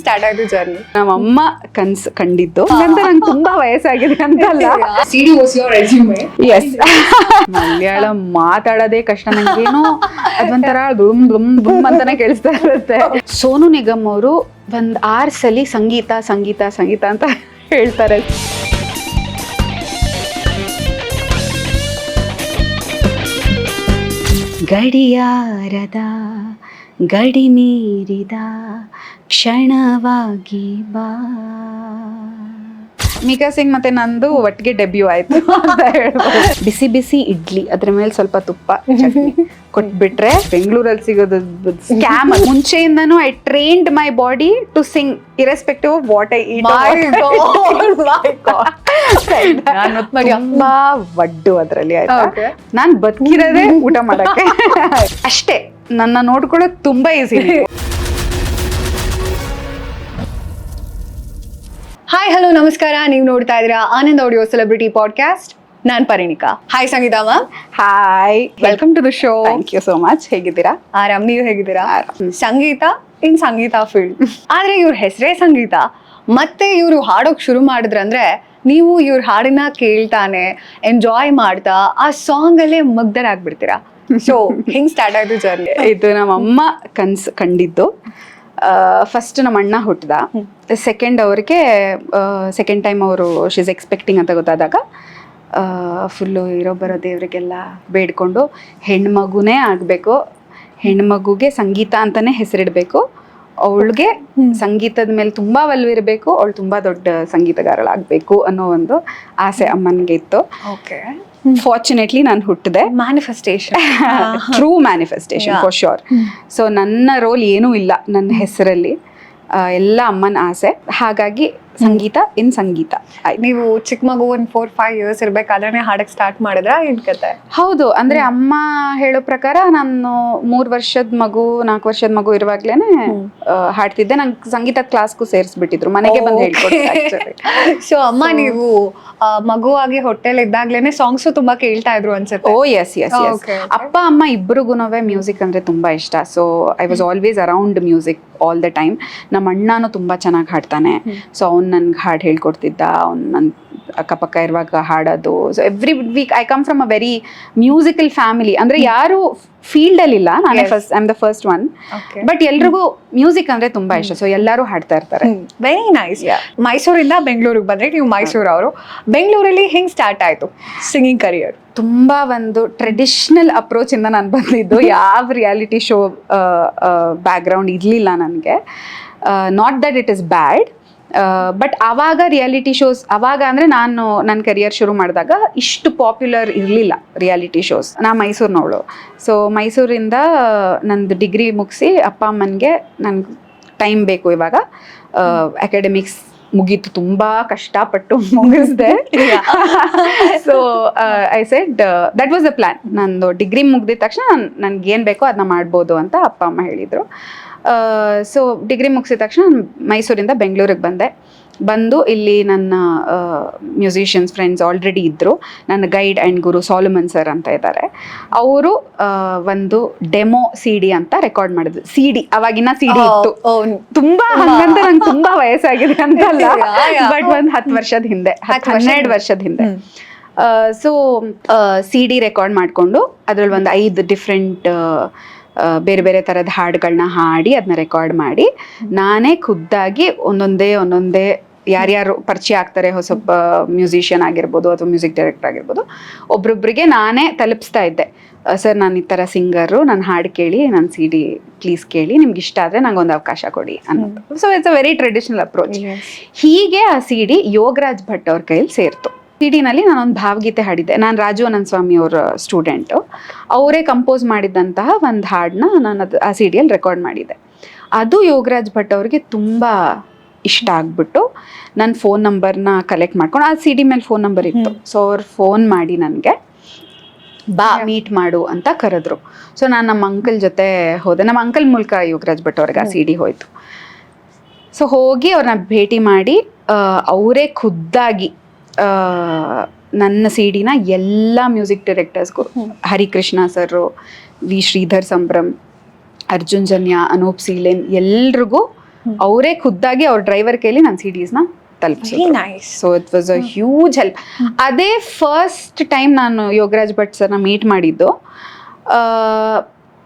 Start ಆಯ್ತು journey? ನಮ್ಮಮ್ಮ ಕನ್ಸು ಕಂಡಿದ್ದು ಅಂತ ನಂಗೆ ತುಂಬಾ ವಯಸ್ಸಾಗಿದೆ ಅಂತಲ್ಲ. CD was your resume. Yes Malayalam ಮಾತಾಡೋದೇ ಕಷ್ಟ ನಂಗೇನು ಅದೊಂಥರ ದುಮ್ ದುಮ್ ದುಮ್ ಅಂತಾನೆ ಕೇಳಿಸ್ತಾ ಇರುತ್ತೆ. ಸೋನು ನಿಗಮ್ ಅವರು ಒಂದ್ 6 ಸಲ ಸಂಗೀತ ಸಂಗೀತ ಸಂಗೀತ ಅಂತ ಹೇಳ್ತಾರೆ. ಗಡಿಯಾರದ ಗಡಿ ಮೀರಿದ ಕ್ಷಣವಾಗಿ ಬಾ. ಮಿಕಾ ಸಿಂಗ್ ಮತ್ತೆ ನಂದು ಒಟ್ಟಿಗೆ ಡೆಬ್ಯೂ ಆಯ್ತು ಅಂತ ಹೇಳ್ಬೋದು. ಬಿಸಿ ಬಿಸಿ ಇಡ್ಲಿ ಅದ್ರ ಮೇಲೆ ಸ್ವಲ್ಪ ತುಪ್ಪ ಚಟ್ನಿ ಕೊಟ್ಬಿಟ್ರೆ ಬೆಂಗಳೂರಲ್ಲಿ ಸಿಗೋದು ಸ್ಕ್ಯಾಮ್. ಮುಂಚೆಯಿಂದನೂ I trained my body to sing irrespective of what I eat. ನಾನು ತುಂಬಾ ಒಡ್ಡು ಅದ್ರಲ್ಲಿ ಆಯ್ತಾ. ನಾನ್ ಬದುಕಿರೋದೇ ಊಟ ಮಾಡಕ್ಕೆ ಅಷ್ಟೇ. ನನ್ನ ನೋಡ್ಕೊಳ್ಳೋದು ತುಂಬಾ ಈಸಿ. ಹಾಯ್ ಹಲೋ ನಮಸ್ಕಾರ, ನೀವು ನೋಡ್ತಾ ಇದ್ದೀರಾ ಆನಂದ್ ಆಡಿಯೋ ಸೆಲೆಬ್ರಿಟಿ ಪಾಡ್ಕಾಸ್ಟ್. ನಾನ್ Parinika. Hi Sangeetha ma'am. Hi, welcome to the show. Thank you so much. ಹೇಗಿದ್ದೀರಾ? ಆರಾಮ್, ನೀವು ಹೇಗಿದ್ದೀರಾ? ಸಂಗೀತ ಇನ್ ಸಂಗೀತ ಫೀಲ್ಡ್, ಆದ್ರೆ ಇವ್ರ ಹೆಸರೇ ಸಂಗೀತ. ಮತ್ತೆ ಇವ್ರು ಹಾಡೋಕ್ ಶುರು ಮಾಡಿದ್ರಂದ್ರೆ ನೀವು ಇವ್ರ ಹಾಡನ್ನ ಕೇಳ್ತಾನೆ ಎಂಜಾಯ್ ಮಾಡ್ತಾ ಆ ಸಾಂಗ್ ಅಲ್ಲೇ ಮಗ್ಧರಾಗ್ಬಿಡ್ತೀರಾ. ಸೊ ಹಿಂಗ್ ಸ್ಟಾರ್ಟ್ ಆಯ್ತು ಜರ್ನಿ? ಇದು ನಮ್ಮಮ್ಮ ಕನ್ಸು ಕಂಡಿದ್ದು. ಫಸ್ಟ್ ನಮ್ಮ ಅಣ್ಣ ಹುಟ್ಟಿದ. ಸೆಕೆಂಡ್ ಅವ್ರಿಗೆ ಸೆಕೆಂಡ್ ಟೈಮ್ ಅವರು ಶೀಸ್ ಎಕ್ಸ್ಪೆಕ್ಟಿಂಗ್ ಅಂತ ಗೊತ್ತಾದಾಗ ಫುಲ್ಲು ಇರೋ ಬರೋ ದೇವರಿಗೆಲ್ಲ ಬೇಡ್ಕೊಂಡು ಹೆಣ್ಮಗುನೇ ಆಗಬೇಕು, ಹೆಣ್ಮಗುಗೆ ಸಂಗೀತ ಅಂತಲೇ ಹೆಸರಿಡಬೇಕು, ಅವಳಿಗೆ ಸಂಗೀತದ ಮೇಲೆ ತುಂಬ ಒಲವಿರಬೇಕು, ಅವಳು ತುಂಬ ದೊಡ್ಡ ಸಂಗೀತಗಾರಳಾಗಬೇಕು ಅನ್ನೋ ಒಂದು ಆಸೆ ಅಮ್ಮನಿಗೆ ಇತ್ತು. ಓಕೆ, ಫಾರ್ಚುನೇಟ್ಲಿ ನಾನು ಹುಟ್ಟಿದೆ. Manifestation, true manifestation for sure. So ನನ್ನ ರೋಲ್ ಏನೂ ಇಲ್ಲ ನನ್ನ ಹೆಸರಲ್ಲಿ, ಎಲ್ಲ ಅಮ್ಮನ ಆಸೆ. ಹಾಗಾಗಿ ಸಂಗೀತ ಇನ್ ಸಂಗೀತ. ನೀವು ಚಿಕ್ಕ ಮಗು ಒಂದು 4-5 years ಇರ್ಬೇಕಾದ್ರೆ ಹಾಡಕ್ ಸ್ಟಾರ್ಟ್ ಮಾಡಿದ್ರ ಏನ್ ಕತೆ? ಹೌದು, ಅಂದ್ರೆ ಅಮ್ಮ ಹೇಳೋ ಪ್ರಕಾರ ನಾನು 3 ವರ್ಷದ ಮಗು 4 ವರ್ಷದ ಮಗು ಇರುವಾಗ್ಲೇನೆ ಹಾಡ್ತಿದ್ದೆ. ನಂಗೆ ಸಂಗೀತ ಕ್ಲಾಸ್ಗೂ ಸೇರಿಸ್ಬಿಟ್ಟಿದ್ರು, ಮನೆಗೆ ಬಂದು ಹೇಳ್ಕೊಡ್ತಾರೆ. ಸೊ ಅಮ್ಮ ನೀವು ಮಗುವಾಗಿ ಹೊಟ್ಟೆಲ್ ಇದ್ದಾಗ್ಲೇನೆ ಸಾಂಗ್ಸ್ ತುಂಬಾ ಕೇಳ್ತಾ ಇದ್ರು ಅನ್ಸುತ್ತೆ. ಓ ಎಸ್ ಎಸ್ ಎಸ್. ಅಪ್ಪ ಅಮ್ಮ ಇಬ್ಬರಿಗೂನೂ ಮ್ಯೂಸಿಕ್ ಅಂದ್ರೆ ತುಂಬಾ ಇಷ್ಟ. So I was always around music all the time. ನಮ್ಮ ಅಣ್ಣನೂ ತುಂಬಾ ಚೆನ್ನಾಗಿ ಹಾಡ್ತಾನೆ. ಸೊ ಅವ್ನು ನನ್ಗೆ ಹಾಡು ಹೇಳ್ಕೊಡ್ತಿದ್ದ, ಅವ್ನು ನನ್ನ ಅಕ್ಕಪಕ್ಕ ಇರುವಾಗ ಹಾಡೋದು. So every week I come from a very musical family. ಅಂದ್ರೆ ಯಾರು ಫೀಲ್ಡ್ ಅಲ್ಲಿ ಇಲ್ಲ, ನಾನೇ first, I am the first one. But ಎಲ್ರಿಗೂ ಮ್ಯೂಸಿಕ್ ಅಂದ್ರೆ ತುಂಬಾ ಇಷ್ಟ. ಸೊ ಎಲ್ಲರೂ ಹಾಡ್ತಾ ಇರ್ತಾರೆ. Very nice. ಮೈಸೂರಿಂದ ಬೆಂಗಳೂರಿಗೆ ಬಂದ್ರೆ ನೀವು ಮೈಸೂರು ಅವರು. ಬೆಂಗಳೂರಲ್ಲಿ ಹೆಂಗ್ ಸ್ಟಾರ್ಟ್ ಆಯ್ತು ಸಿಂಗಿಂಗ್ ಕರಿಯರ್? ತುಂಬಾ ಒಂದು ಟ್ರೆಡಿಷನಲ್ ಅಪ್ರೋಚ್ ಇಂದ ನಾನು ಬಂದಿದ್ದು. ಯಾವ ರಿಯಾಲಿಟಿ ಶೋ ಬ್ಯಾಕ್ ಗ್ರೌಂಡ್ ಇರ್ಲಿಲ್ಲ ನನಗೆ. Not that it is bad, but ಆವಾಗ ರಿಯಾಲಿಟಿ ಶೋಸ್, ಅವಾಗ ಅಂದರೆ ನಾನು ನನ್ನ ಕರಿಯರ್ ಶುರು ಮಾಡಿದಾಗ ಇಷ್ಟು ಪಾಪ್ಯುಲರ್ ಇರಲಿಲ್ಲ ರಿಯಾಲಿಟಿ ಶೋಸ್. ನಾ ಮೈಸೂರಿನವಳು. ಸೊ ಮೈಸೂರಿಂದ ನಂದು ಡಿಗ್ರಿ ಮುಗಿಸಿ ಅಪ್ಪ ಅಮ್ಮನಿಗೆ ನನಗೆ ಟೈಮ್ ಬೇಕು ಇವಾಗ, ಅಕಾಡೆಮಿಕ್ಸ್ ಮುಗೀತು, ತುಂಬ ಕಷ್ಟಪಟ್ಟು ಮುಗಿಸ್ದೆ. So I said that was the plan. ನಂದು ಡಿಗ್ರಿ ಮುಗ್ದಿದ ತಕ್ಷಣ ನನಗೇನು ಬೇಕೋ ಅದನ್ನ ಮಾಡ್ಬೋದು ಅಂತ ಅಪ್ಪ ಅಮ್ಮ ಹೇಳಿದರು. ಸೊ ಡಿಗ್ರಿ ಮುಗಿಸಿದ ತಕ್ಷಣ ಮೈಸೂರಿಂದ ಬೆಂಗಳೂರಿಗೆ ಬಂದು ಇಲ್ಲಿ ನನ್ನ ಮ್ಯೂಸಿಷಿಯನ್ಸ್ ಫ್ರೆಂಡ್ಸ್ ಆಲ್ರೆಡಿ ಇದ್ದರು. ನನ್ನ guide and Guru Solomon sir ಅಂತ ಇದ್ದಾರೆ. ಅವರು ಒಂದು ಡೆಮೋ CD ಅಂತ ರೆಕಾರ್ಡ್ ಮಾಡಿದ್ರು. CD ಅವಾಗಿನ CD ಇತ್ತು. ತುಂಬಾ ಹಂಗಂತ ನಂಗೆ ತುಂಬಾ ವಯಸ್ಸಾಗಿದೆ ಅಂತಲ್ಲ, ಬಟ್ ಒಂದು 10 ವರ್ಷದ ಹಿಂದೆ, 12 ವರ್ಷದ ಹಿಂದೆ. ಸೊ CD ರೆಕಾರ್ಡ್ ಮಾಡಿಕೊಂಡು ಅದ್ರಲ್ಲಿ ಒಂದು 5 ಡಿಫ್ರೆಂಟ್ ಬೇರೆ ಬೇರೆ ಥರದ ಹಾಡುಗಳನ್ನ ಹಾಡಿ ಅದನ್ನ ರೆಕಾರ್ಡ್ ಮಾಡಿ ನಾನೇ ಖುದ್ದಾಗಿ ಒಂದೊಂದೇ ಯಾರ್ಯಾರು ಪರಿಚಯ ಆಗ್ತಾರೆ, ಹೊಸೊಬ್ಬ ಮ್ಯೂಸಿಷಿಯನ್ ಆಗಿರ್ಬೋದು ಅಥವಾ ಮ್ಯೂಸಿಕ್ ಡೈರೆಕ್ಟರ್ ಆಗಿರ್ಬೋದು, ಒಬ್ರೊಬ್ರಿಗೆ ನಾನೇ ತಲುಪಿಸ್ತಾ ಇದ್ದೆ. ಸರ್ ನಾನು ಈ ಥರ ಸಿಂಗರು, ನಾನು ಹಾಡು ಕೇಳಿ, ನನ್ನ CD ಪ್ಲೀಸ್ ಕೇಳಿ, ನಿಮ್ಗೆ ಇಷ್ಟ ಆದರೆ ನಂಗೆ ಒಂದು ಅವಕಾಶ ಕೊಡಿ ಅನ್ನೋದು. So it's a very traditional approach. ಹೀಗೆ ಆ CD ಯೋಗರಾಜ್ ಭಟ್ ಅವ್ರ ಕೈಯಲ್ಲಿ ಸೇರ್ತು. CD-ನಲ್ಲಿ ನಾನೊಂದು ಭಾವಗೀತೆ ಹಾಡಿದ್ದೆ. ನಾನು ರಾಜು ಅನಂತ ಸ್ವಾಮಿ ಅವರ ಸ್ಟೂಡೆಂಟು. ಅವರೇ ಕಂಪೋಸ್ ಮಾಡಿದಂತಹ ಒಂದು ಹಾಡನ್ನ ನಾನು ಆ CD-ಯಲ್ಲಿ ರೆಕಾರ್ಡ್ ಮಾಡಿದ್ದೆ. ಅದು ಯೋಗರಾಜ್ ಭಟ್ ಅವ್ರಿಗೆ ತುಂಬ ಇಷ್ಟ ಆಗ್ಬಿಟ್ಟು ನನ್ನ ಫೋನ್ ನಂಬರ್ನ ಕಲೆಕ್ಟ್ ಮಾಡ್ಕೊಂಡು, ಆ CD ಮೇಲೆ ಫೋನ್ ನಂಬರ್ ಇತ್ತು. ಸೊ ಅವ್ರು ಫೋನ್ ಮಾಡಿ ನನಗೆ ಬಾ ಮೀಟ್ ಮಾಡು ಅಂತ ಕರೆದ್ರು. ಸೊ ನಾನು ನಮ್ಮ ಅಂಕಲ್ ಜೊತೆ ಹೋದೆ. ನಮ್ಮ ಅಂಕಲ್ ಮೂಲಕ ಯೋಗರಾಜ್ ಭಟ್ ಅವ್ರಿಗೆ ಆ CD ಹೋಯ್ತು. ಸೊ ಹೋಗಿ ಅವ್ರನ್ನ ಭೇಟಿ ಮಾಡಿ ಅವರೇ ಖುದ್ದಾಗಿ ನನ್ನ CD-ನ ಎಲ್ಲ ಮ್ಯೂಸಿಕ್ ಡೈರೆಕ್ಟರ್ಸ್ಗೂ, ಹರಿಕೃಷ್ಣ ಸರ್, ವಿ ಶ್ರೀಧರ್ ಸಂಭ್ರಮ್, ಅರ್ಜುನ್ ಜನ್ಯ, ಅನೂಪ್ ಸೀಲೆನ್, ಎಲ್ರಿಗೂ ಅವರೇ ಖುದ್ದಾಗಿ ಅವ್ರ ಡ್ರೈವರ್ ಕೈಲಿ ನನ್ನ CDsನ ತಲುಪಿಸಿದ್ರು. Very nice. So it was a huge help. ಅದೇ ಫಸ್ಟ್ ಟೈಮ್ ನಾನು ಯೋಗರಾಜ್ ಭಟ್ ಸರ್ನ ಮೀಟ್ ಮಾಡಿದ್ದು.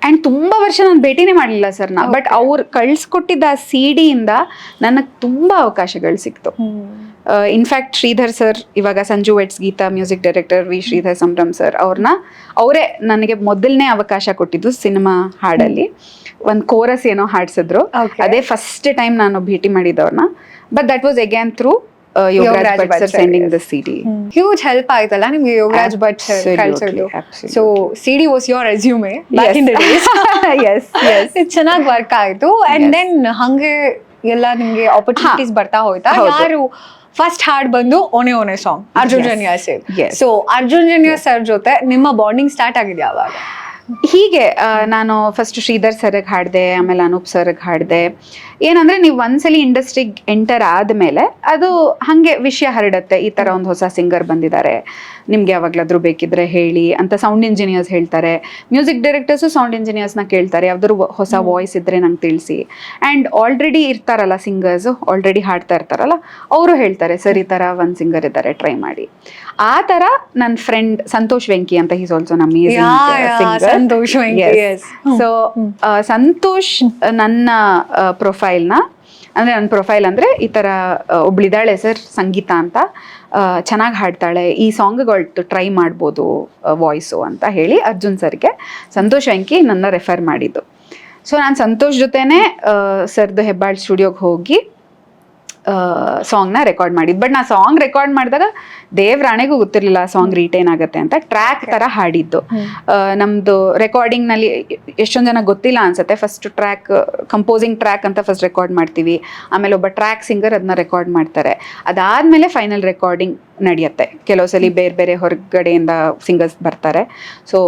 ಆ್ಯಂಡ್ ತುಂಬ ವರ್ಷ ನಾನು ಭೇಟಿನೇ ಮಾಡಲಿಲ್ಲ ಸರ್ನ. ಬಟ್ ಅವ್ರು ಕಳ್ಸಿಕೊಟ್ಟಿದ್ದ ಆ CD ಇಂದ ನನಗೆ ತುಂಬ ಅವಕಾಶಗಳು ಸಿಕ್ತು. ಇನ್ಫ್ಯಾಕ್ಟ್ ಶ್ರೀಧರ್ ಸರ್, ಇವಾಗ Sanju weds Geetha music director, V Sridhar Sambhram sir ಅವರೇ ನನಗೆ ಮೊದಲನೇ ಅವಕಾಶ ಕೊಟ್ಟಿದ್ದು ಸಿನಿಮಾ ಹಾಡಲ್ಲಿ. ಒಂದು ಕೋರಸ್ ಏನೋ ಹಾಡ್ಸಿದ್ರು. ಅದೇ ಫಸ್ಟ್ ಟೈಮ್ ನಾನು ಭೇಟಿ ಮಾಡಿದವ್ರನ್ನ. But that was again through Yogaraj Bhat sir sending the CD. Huge help ಆಯ್ತಲ್ಲ ನಿಮ್ಗೆ ಯೋಗರಾಜ್ ಭಟ್ ಸರ್ ಕಳ್ಸೋದು. So CD was your resume back in the days. Yes yes, ಚೆನ್ನಾಗಿ ವರ್ಕ್ ಆಯ್ತು. ಅಂಡ್ ದೆನ್ ಹಂಗೆ ಎಲ್ಲ ನಿಮ್ಗೆ ಆಪರ್ಚುನಿಟೀಸ್ ಬರ್ತಾ ಹೋಯ್ತಾ? ಯಾರು ಫಸ್ಟ್ ಹಾಡ್ ಬಂದು ಓನೆ ಓನೆ song Arjun Janya sir. So Arjun Janya sir ಜೊತೆ ನಿಮ್ಮ ಬಾಂಡಿಂಗ್ ಸ್ಟಾರ್ಟ್ ಆಗಿದೆ ಯಾವಾಗ? ಹೀಗೆ ನಾನು ಫಸ್ಟ್ ಶ್ರೀಧರ್ ಸರ್ಗೆ ಹಾಡಿದೆ, ಆಮೇಲೆ ಅನೂಪ್ ಸರ್ಗೆ ಹಾಡಿದೆ. ಏನಂದ್ರೆ ನೀವು ಒಂದ್ಸಲಿ ಇಂಡಸ್ಟ್ರಿಗೆ ಎಂಟರ್ ಆದಮೇಲೆ ಅದು ಹಾಗೆ ವಿಷಯ ಹರಡುತ್ತೆ. ಈ ಥರ ಒಂದು ಹೊಸ ಸಿಂಗರ್ ಬಂದಿದ್ದಾರೆ, ನಿಮ್ಗೆ ಯಾವಾಗಲಾದ್ರೂ ಬೇಕಿದ್ರೆ ಹೇಳಿ ಅಂತ ಸೌಂಡ್ ಇಂಜಿನಿಯರ್ಸ್ ಹೇಳ್ತಾರೆ. ಮ್ಯೂಸಿಕ್ ಡೈರೆಕ್ಟರ್ಸು ಸೌಂಡ್ ಇಂಜಿನಿಯರ್ಸ್ನ ಕೇಳ್ತಾರೆ, ಯಾವ್ದಾದ್ರು ಹೊಸ ವಾಯ್ಸ್ ಇದ್ರೆ ನಂಗೆ ತಿಳಿಸಿ. ಆ್ಯಂಡ್ ಆಲ್ರೆಡಿ ಇರ್ತಾರಲ್ಲ ಸಿಂಗರ್ಸು, ಆಲ್ರೆಡಿ ಹಾಡ್ತಾ ಇರ್ತಾರಲ್ಲ, ಅವರು ಹೇಳ್ತಾರೆ ಸರ್ ಈ ಥರ ಒಂದು ಸಿಂಗರ್ ಇದ್ದಾರೆ, ಟ್ರೈ ಮಾಡಿ. ಆ ಥರ ನನ್ನ ಫ್ರೆಂಡ್ ಸಂತೋಷ್ ವೆಂಕಿ ಅಂತ, ಈಸ್ ಆಲ್ಸೋ ನಮ್ಮ ಸಂತೋಷ್ ವೆಂಕಿ. ಸೊ ಸಂತೋಷ್ ನನ್ನ ಪ್ರೊಫೈಲ್ನ, ಅಂದರೆ ನನ್ನ ಪ್ರೊಫೈಲ್ ಅಂದರೆ ಈ ಥರ ಒಬ್ಳಿದಾಳೆ ಸರ್ ಸಂಗೀತ ಅಂತ, ಚೆನ್ನಾಗಿ ಹಾಡ್ತಾಳೆ, ಈ ಸಾಂಗ್ಗಳು ಟ್ರೈ ಮಾಡ್ಬೋದು ವಾಯ್ಸು ಅಂತ ಹೇಳಿ ಅರ್ಜುನ್ ಸರ್ಗೆ ಸಂತೋಷ್ ವೆಂಕಿ ನನ್ನ ರೆಫರ್ ಮಾಡಿದ್ದು. ಸೊ ನಾನು ಸಂತೋಷ್ ಜೊತೆನೇ ಸರ್ದು ಹೆಬ್ಬಾಳ್ ಸ್ಟುಡಿಯೋಗೆ ಹೋಗಿ ಸಾಂಗ್ನ ರೆಕಾರ್ಡ್ ಮಾಡಿದ್ದು. ಬಟ್ ನಾ ಸಾಂಗ್ ರೆಕಾರ್ಡ್ ಮಾಡಿದಾಗ ದೇವ್ರಾಣೆಗೂ ಗೊತ್ತಿರಲಿಲ್ಲ ಸಾಂಗ್ ರಿಟೇನ್ ಆಗುತ್ತೆ ಅಂತ. ಟ್ರ್ಯಾಕ್ ಥರ ಹಾಡಿದ್ದು. ನಮ್ಮದು ರೆಕಾರ್ಡಿಂಗ್ನಲ್ಲಿ ಎಷ್ಟೊಂದು ಜನ ಗೊತ್ತಿಲ್ಲ ಅನ್ಸುತ್ತೆ. ಫಸ್ಟ್ ಟ್ರ್ಯಾಕ್, ಕಂಪೋಸಿಂಗ್ ಟ್ರ್ಯಾಕ್ ಅಂತ ಫಸ್ಟ್ ರೆಕಾರ್ಡ್ ಮಾಡ್ತೀವಿ, ಆಮೇಲೆ ಒಬ್ಬ ಟ್ರ್ಯಾಕ್ ಸಿಂಗರ್ ಅದನ್ನ ರೆಕಾರ್ಡ್ ಮಾಡ್ತಾರೆ. ಅದಾದಮೇಲೆ ಫೈನಲ್ ರೆಕಾರ್ಡಿಂಗ್ ನಡೆಯುತ್ತೆ. ಕೆಲವು ಸಲ ಬೇರೆ ಬೇರೆ ಹೊರಗಡೆಯಿಂದ ಸಿಂಗರ್ಸ್ ಬರ್ತಾರೆ. ಸೊ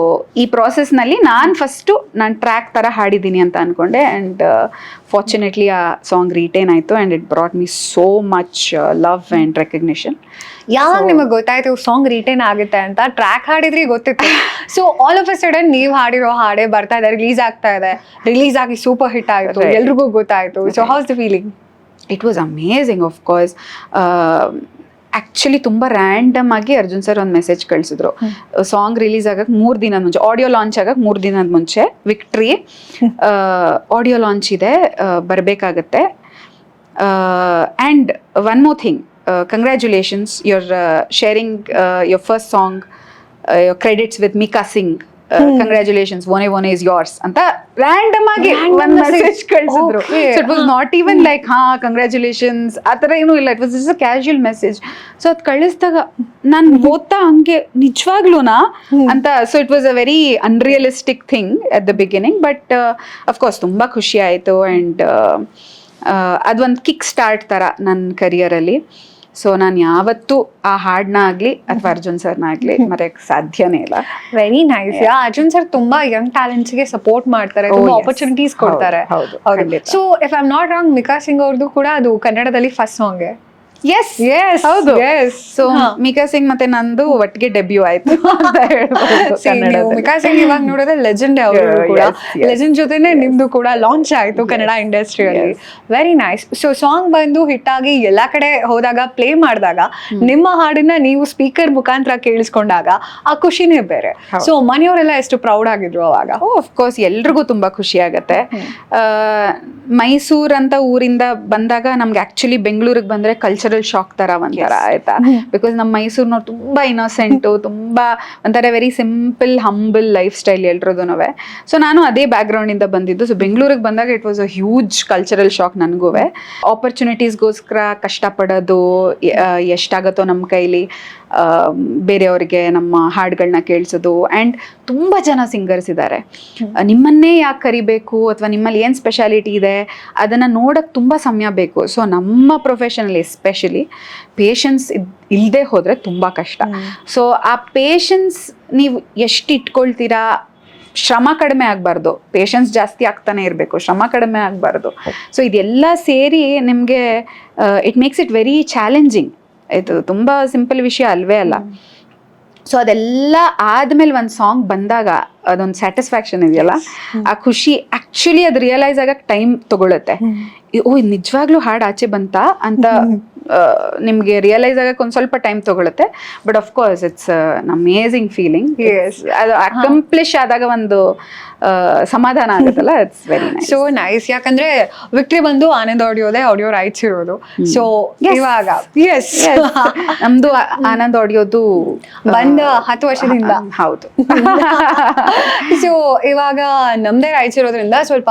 ಈ ಪ್ರಾಸೆಸ್ನಲ್ಲಿ ನಾನು ಟ್ರ್ಯಾಕ್ ಥರ ಹಾಡಿದ್ದೀನಿ ಅಂತ ಅಂದ್ಕೊಂಡೆ. ಆ್ಯಂಡ್ ಫಾರ್ಚುನೇಟ್ಲಿ ಆ ಸಾಂಗ್ ರಿಟೇನ್ ಆಯಿತು. And it brought me so much love and recognition. ಯಾವಾಗ ನಿಮಗೆ ಗೊತ್ತಾಯ್ತು ಸಾಂಗ್ ರಿಟೇನ್ ಆಗುತ್ತೆ ಅಂತ? ಟ್ರ್ಯಾಕ್ ಹಾಡಿದ್ರಿ ಗೊತ್ತಿತ್ತು. So all of a sudden ನೀವು ಹಾಡಿರೋ ಹಾಡೇ ಬರ್ತಾ ಇದೆ, ರಿಲೀಸ್ ಆಗ್ತಾ ಇದೆ, ರಿಲೀಸ್ ಆಗಿ ಸೂಪರ್ ಹಿಟ್ ಆಯಿತು, ಎಲ್ರಿಗೂ ಗೊತ್ತಾಯ್ತು. So house the feeling? It was amazing. Of course actually ತುಂಬ ರ್ಯಾಂಡಮ್ ಆಗಿ ಅರ್ಜುನ್ ಸರ್ ಒಂದು ಮೆಸೇಜ್ ಕಳಿಸಿದ್ರು. ಸಾಂಗ್ ರಿಲೀಸ್ ಆಗಕ್ಕೆ 3 ದಿನದ ಮುಂಚೆ, ಆಡಿಯೋ ಲಾಂಚ್ ಆಗಕ್ಕೆ 3 ದಿನದ ಮುಂಚೆ, ವಿಕ್ಟ್ರಿ ಆಡಿಯೋ ಲಾಂಚ್ ಇದೆ, ಬರಬೇಕಾಗತ್ತೆ. And one more thing, congratulations, you're sharing your first song, your credits with Mika Singh. Congratulations, one one is yours ಅಂತ ರ್ಯಾಂಡಮ್ ಆಗಿ ಒಂದು ಮೆಸೇಜ್ ಕಳಿಸಿದ್ರು. So it was not even like congratulations ಆ ಥರ ಏನೂ ಇಲ್ಲ. It was just a casual message. So ಅದು ಕಳಿಸಿದಾಗ ನಾನು ಓದ್ತಾ ಹಂಗೆ ನಿಜವಾಗ್ಲೂನಾ ಅಂತ. So it was a very unrealistic thing at the beginning. But of course ತುಂಬ ಖುಷಿ ಆಯಿತು. ಆ್ಯಂಡ್ ಅದೊಂದು ಕಿಕ್ ಸ್ಟಾರ್ಟ್ ಥರ ನನ್ನ ಕರಿಯರಲ್ಲಿ. ಸೊ ನಾನು ಯಾವತ್ತೂ ಆ ಹಾಡನ್ನ ಆಗ್ಲಿ ಅಥವಾ ಅರ್ಜುನ್ ಸರ್ನ ಆಗ್ಲಿ ಮರೆಯಕ್ಕೆ ಸಾಧ್ಯನೇ ಇಲ್ಲ. Very nice. ಅರ್ಜುನ್ ಸರ್ ತುಂಬಾ ಯಂಗ್ ಟ್ಯಾಲೆಂಟ್ಸ್ ಗೆ ಸಪೋರ್ಟ್ ಮಾಡ್ತಾರೆ, ತುಂಬಾ ಆಪರ್ಚುನಿಟೀಸ್ ಕೊಡ್ತಾರೆ. So if I am not wrong, Mika Singh ಅವ್ರದ್ದು ಕೂಡ ಅದು ಕನ್ನಡದಲ್ಲಿ ಫಸ್ಟ್ ಸಾಂಗ್. ಎಸ್ ಎಸ್ ಹೌದು. ಸೊ ಮಿಕಾ ಸಿಂಗ್ ಮತ್ತೆ ನಂದು ಒಟ್ಟಿಗೆ ಡೆಬ್ಯೂ ಆಯ್ತು ಅಂತ ಹೇಳ್ಬೋದು. ಮಿಕಾ ಸಿಂಗ್ ಇವಾಗ ನೋಡಿದ್ರೆ ಲೆಜೆಂಡ್, ಅವರು ಕೂಡ ಲೆಜೆಂಡ್ ಜೊತೆನೆ ನಿಮ್ದು ಕೂಡ ಲಾಂಚ್ ಆಯ್ತು ಕನ್ನಡ ಇಂಡಸ್ಟ್ರಿಯಲ್ಲಿ. Very nice. ಸೊ ಸಾಂಗ್ ಬಂದು ಹಿಟ್ ಆಗಿ ಎಲ್ಲಾ ಕಡೆ ಹೋದಾಗ, ಪ್ಲೇ ಮಾಡಿದಾಗ, ನಿಮ್ಮ ಹಾಡನ್ನ ನೀವು ಸ್ಪೀಕರ್ ಮುಖಾಂತರ ಕೇಳಿಸ್ಕೊಂಡಾಗ ಆ ಖುಷಿನೇ ಬೇರೆ. ಸೊ ಮನೆಯವರೆಲ್ಲ ಎಷ್ಟು ಪ್ರೌಡ್ ಆಗಿದ್ರು ಅವಾಗ? ಆಫ್ ಕೋರ್ಸ್ ಎಲ್ರಿಗೂ ತುಂಬಾ ಖುಷಿ ಆಗತ್ತೆ. ಮೈಸೂರ್ ಅಂತ ಊರಿಂದ ಬಂದಾಗ ನಮ್ಗೆ ಆಕ್ಚುಲಿ ಬೆಂಗಳೂರಿಗೆ ಬಂದ್ರೆ ಕಲ್ಚರಲ್ ಶಾಕ್ ತರ ಒಂಥರ ಆಯ್ತಾ. ಬಿಕಾಸ್ ನಮ್ಮ ಮೈಸೂರ್ನವ್ರು ತುಂಬಾ ಇನ್ನೋಸೆಂಟು, ತುಂಬಾ ಒಂಥರ very simple humble lifestyle ಎಲ್ರದೂನುವೆ. ಸೊ ನಾನು ಅದೇ ಬ್ಯಾಕ್ ಗ್ರೌಂಡ್ ಇಂದ ಬಂದಿದ್ದು. ಸೊ ಬೆಂಗಳೂರಿಗೆ ಬಂದಾಗ it was a huge cultural shock ನನಗೂ. ಆಪರ್ಚುನಿಟೀಸ್ಗೋಸ್ಕರ ಕಷ್ಟಪಡೋದು ಎಷ್ಟಾಗತ್ತೋ ನಮ್ಮ ಕೈಲಿ, ಬೇರೆಯವ್ರಿಗೆ ನಮ್ಮ ಹಾಡುಗಳನ್ನ ಕೇಳಿಸೋದು. ಆ್ಯಂಡ್ ತುಂಬ ಜನ ಸಿಂಗರ್ಸ್ ಇದ್ದಾರೆ, ನಿಮ್ಮನ್ನೇ ಯಾಕೆ ಕರಿಬೇಕು ಅಥವಾ ನಿಮ್ಮಲ್ಲಿ ಏನು ಸ್ಪೆಷಾಲಿಟಿ ಇದೆ ಅದನ್ನು ನೋಡೋಕ್ಕೆ ತುಂಬ ಸಮಯ ಬೇಕು. ಸೊ ನಮ್ಮ ಪ್ರೊಫೆಷನಲ್ಲಿ ಎಸ್ಪೆಷಲಿ ಪೇಷನ್ಸ್ ಇಲ್ಲದೆ ಹೋದರೆ ತುಂಬ ಕಷ್ಟ. ಸೊ ಆ ಪೇಷನ್ಸ್ ನೀವು ಎಷ್ಟು ಇಟ್ಕೊಳ್ತೀರಾ, ಶ್ರಮ ಕಡಿಮೆ ಆಗಬಾರ್ದು, ಪೇಷನ್ಸ್ ಜಾಸ್ತಿ ಆಗ್ತಾನೆ ಇರಬೇಕು, ಶ್ರಮ ಕಡಿಮೆ ಆಗಬಾರ್ದು. ಸೊ ಇದೆಲ್ಲ ಸೇರಿ ನಿಮಗೆ it makes it very challenging. ಇದು ತುಂಬ ಸಿಂಪಲ್ ವಿಷಯ ಅಲ್ವೇ ಅಲ್ಲ. ಸೊ ಅದೆಲ್ಲ ಆದಮೇಲೆ ಒಂದು ಸಾಂಗ್ ಬಂದಾಗ ಅದೊಂದು ಸ್ಯಾಟಿಸ್ಫ್ಯಾಕ್ಷನ್ ಇದೆಯಲ್ಲ, ಆ ಖುಷಿ ಆಕ್ಚುಲಿ ಅದು ರಿಯಲೈಸ್ ಆಗಕ್ಕೆ ಟೈಮ್ ತಗೊಳುತ್ತೆ. ಓ ನಿಜವಾಗ್ಲೂ ಹಾಡು ಆಚೆ ಬಂತಾ ಅಂತ ನಿಮ್ಗೆ ರಿಯಲೈಸ್ ಆಗಕ್ಕೆ ಒಂದ್ ಸ್ವಲ್ಪ ಟೈಮ್ ತಗೊಳುತ್ತೆ. But of course it's amazing feeling. ಅದು ಅಕಂಪ್ಲಿಷ್ ಆದಾಗ ಒಂದು ಸಮಾಧಾನ ಆಗುತ್ತಲ್ಲ, it's very nice. So nice. ಯಾಕಂದ್ರೆ ವಿಕ್ಟ್ರಿ ಬಂದು ಆನಂದ್ ಆಡಿಯೋದೇ ಆಡಿಯೋ ರೈಟ್ಸ್ ಇರೋದು. ಸೊ ಇವಾಗ ಎಸ್ ನಮ್ದು ಆನಂದ್ ಆಡಿಯೋದು ಬಂದ 10 ವರ್ಷದಿಂದ. ಹೌದು. ಸೊ ಇವಾಗ ನಮ್ದೇ ರೈಟ್ಸ್ ಇರೋದ್ರಿಂದ ಸ್ವಲ್ಪ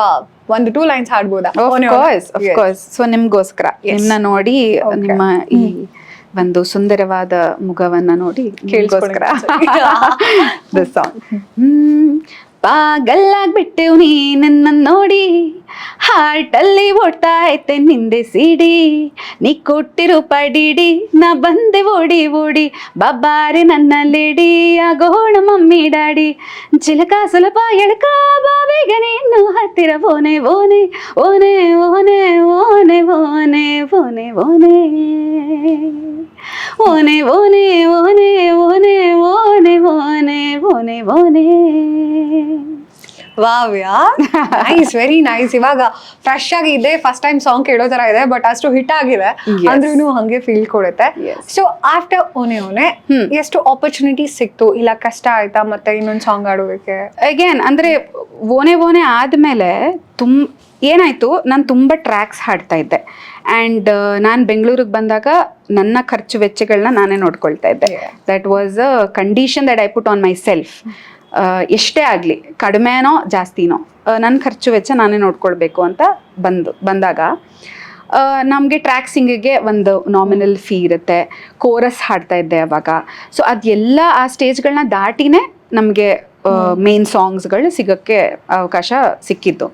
1-2 ಲೈನ್ಸ್ ಹಾಡ್ಬೋದಾ? Of course. ಸೊ ನಿಮ್ಗೋಸ್ಕರ ನಿಮ್ನ ನೋಡಿ, ನಿಮ್ಮ ಈ ಒಂದು ಸುಂದರವಾದ ಮುಖವನ್ನ ನೋಡಿ ಕೇಳಿಸ್ಕೋಸ್ಕರ ದ ಸಾಂಗ್. ಪಾಗಲ್ಲಾಗ್ಬಿಟ್ಟೆವು ನೀ ನನ್ನ ನೋಡಿ, ಹಾರ್ಟ್ ಅಲ್ಲಿ ಓಡ್ತಾ ಐತೆ ನಿಂದೆ ಸಿಡಿ, ನೀ ಕೊಟ್ಟಿರು ಪಡಿಡಿ, ನಾ ಬಂದೆ ಓಡಿ ಓಡಿ, ಬಾಬಾರೆ ನನ್ನ ಲೇಡಿ, ಆಗೋಣ ಮಮ್ಮಿ ಡ್ಯಾಡಿ, ಚಿಲಕ ಸುಲಭ ಎಳಕ ಬಾವಿಗ ನೀನು ಹತ್ತಿರ ಓನೆ ಓನೆ ಓನೆ ಓನೆ ಓನೆ ಓನೆ ಓನೆ ಓನೆ ಓನೆ ಓನೆ ಓನೆ ಓನೆ ಓನೆ ಓನೆ ಓನೆ ಓನೆ. Wow yeah nice, very nice. ಇವಾಗ ಫ್ರೆಶ್ ಆಗಿ ಇದೆ, ಫಸ್ಟ್ ಟೈಮ್ ಸಾಂಗ್ ಕೇಳೋ ತರ ಇದೆ, ಬಟ್ ಅಷ್ಟು ಹಿಟ್ ಆಗಿದೆ ಅಂದ್ರೂ ಹಂಗೆ ಫೀಲ್ ಕೊಡುತ್ತೆ. ಸೊ ಆಫ್ಟರ್ ಓನೆ ಓನೆ ಎಷ್ಟು ಆಪರ್ಚುನಿಟಿ ಸಿಕ್ತು, ಇಲ್ಲ ಕಷ್ಟ ಆಯ್ತಾ ಮತ್ತೆ ಇನ್ನೊಂದು ಸಾಂಗ್ ಆಡೋದಕ್ಕೆ? ಅಗೇನ್ ಅಂದ್ರೆ ಓನೆ ಓನೆ ಆದ್ಮೇಲೆ ಏನಾಯ್ತು, ನಾನು ತುಂಬ ಟ್ರ್ಯಾಕ್ಸ್ ಹಾಡ್ತಾ ಇದ್ದೆ. ಆ್ಯಂಡ್ ನಾನು ಬೆಂಗಳೂರಿಗೆ ಬಂದಾಗ ನನ್ನ ಖರ್ಚು ವೆಚ್ಚಗಳನ್ನ ನಾನೇ ನೋಡ್ಕೊಳ್ತಾ ಇದ್ದೆ. That was a condition that I put on my self. ಎಷ್ಟೇ ಆಗಲಿ, ಕಡಿಮೆನೋ ಜಾಸ್ತಿನೋ, ನನ್ನ ಖರ್ಚು ವೆಚ್ಚ ನಾನೇ ನೋಡ್ಕೊಳ್ಬೇಕು ಅಂತ ಬಂದಾಗ ನಮಗೆ ಟ್ರ್ಯಾಕ್ ಸಿಂಗಿಗೆ ಒಂದು ನಾಮಿನಲ್ ಫೀ ಇರುತ್ತೆ. ಕೋರಸ್ ಹಾಡ್ತಾ ಇದ್ದೆ ಅವಾಗ. ಸೊ ಅದೆಲ್ಲ ಆ ಸ್ಟೇಜ್ಗಳನ್ನ ದಾಟಿನೇ ನಮಗೆ ಮೇನ್ ಸಾಂಗ್ಸ್ಗಳು ಸಿಗೋಕ್ಕೆ ಅವಕಾಶ ಸಿಕ್ಕಿತ್ತು.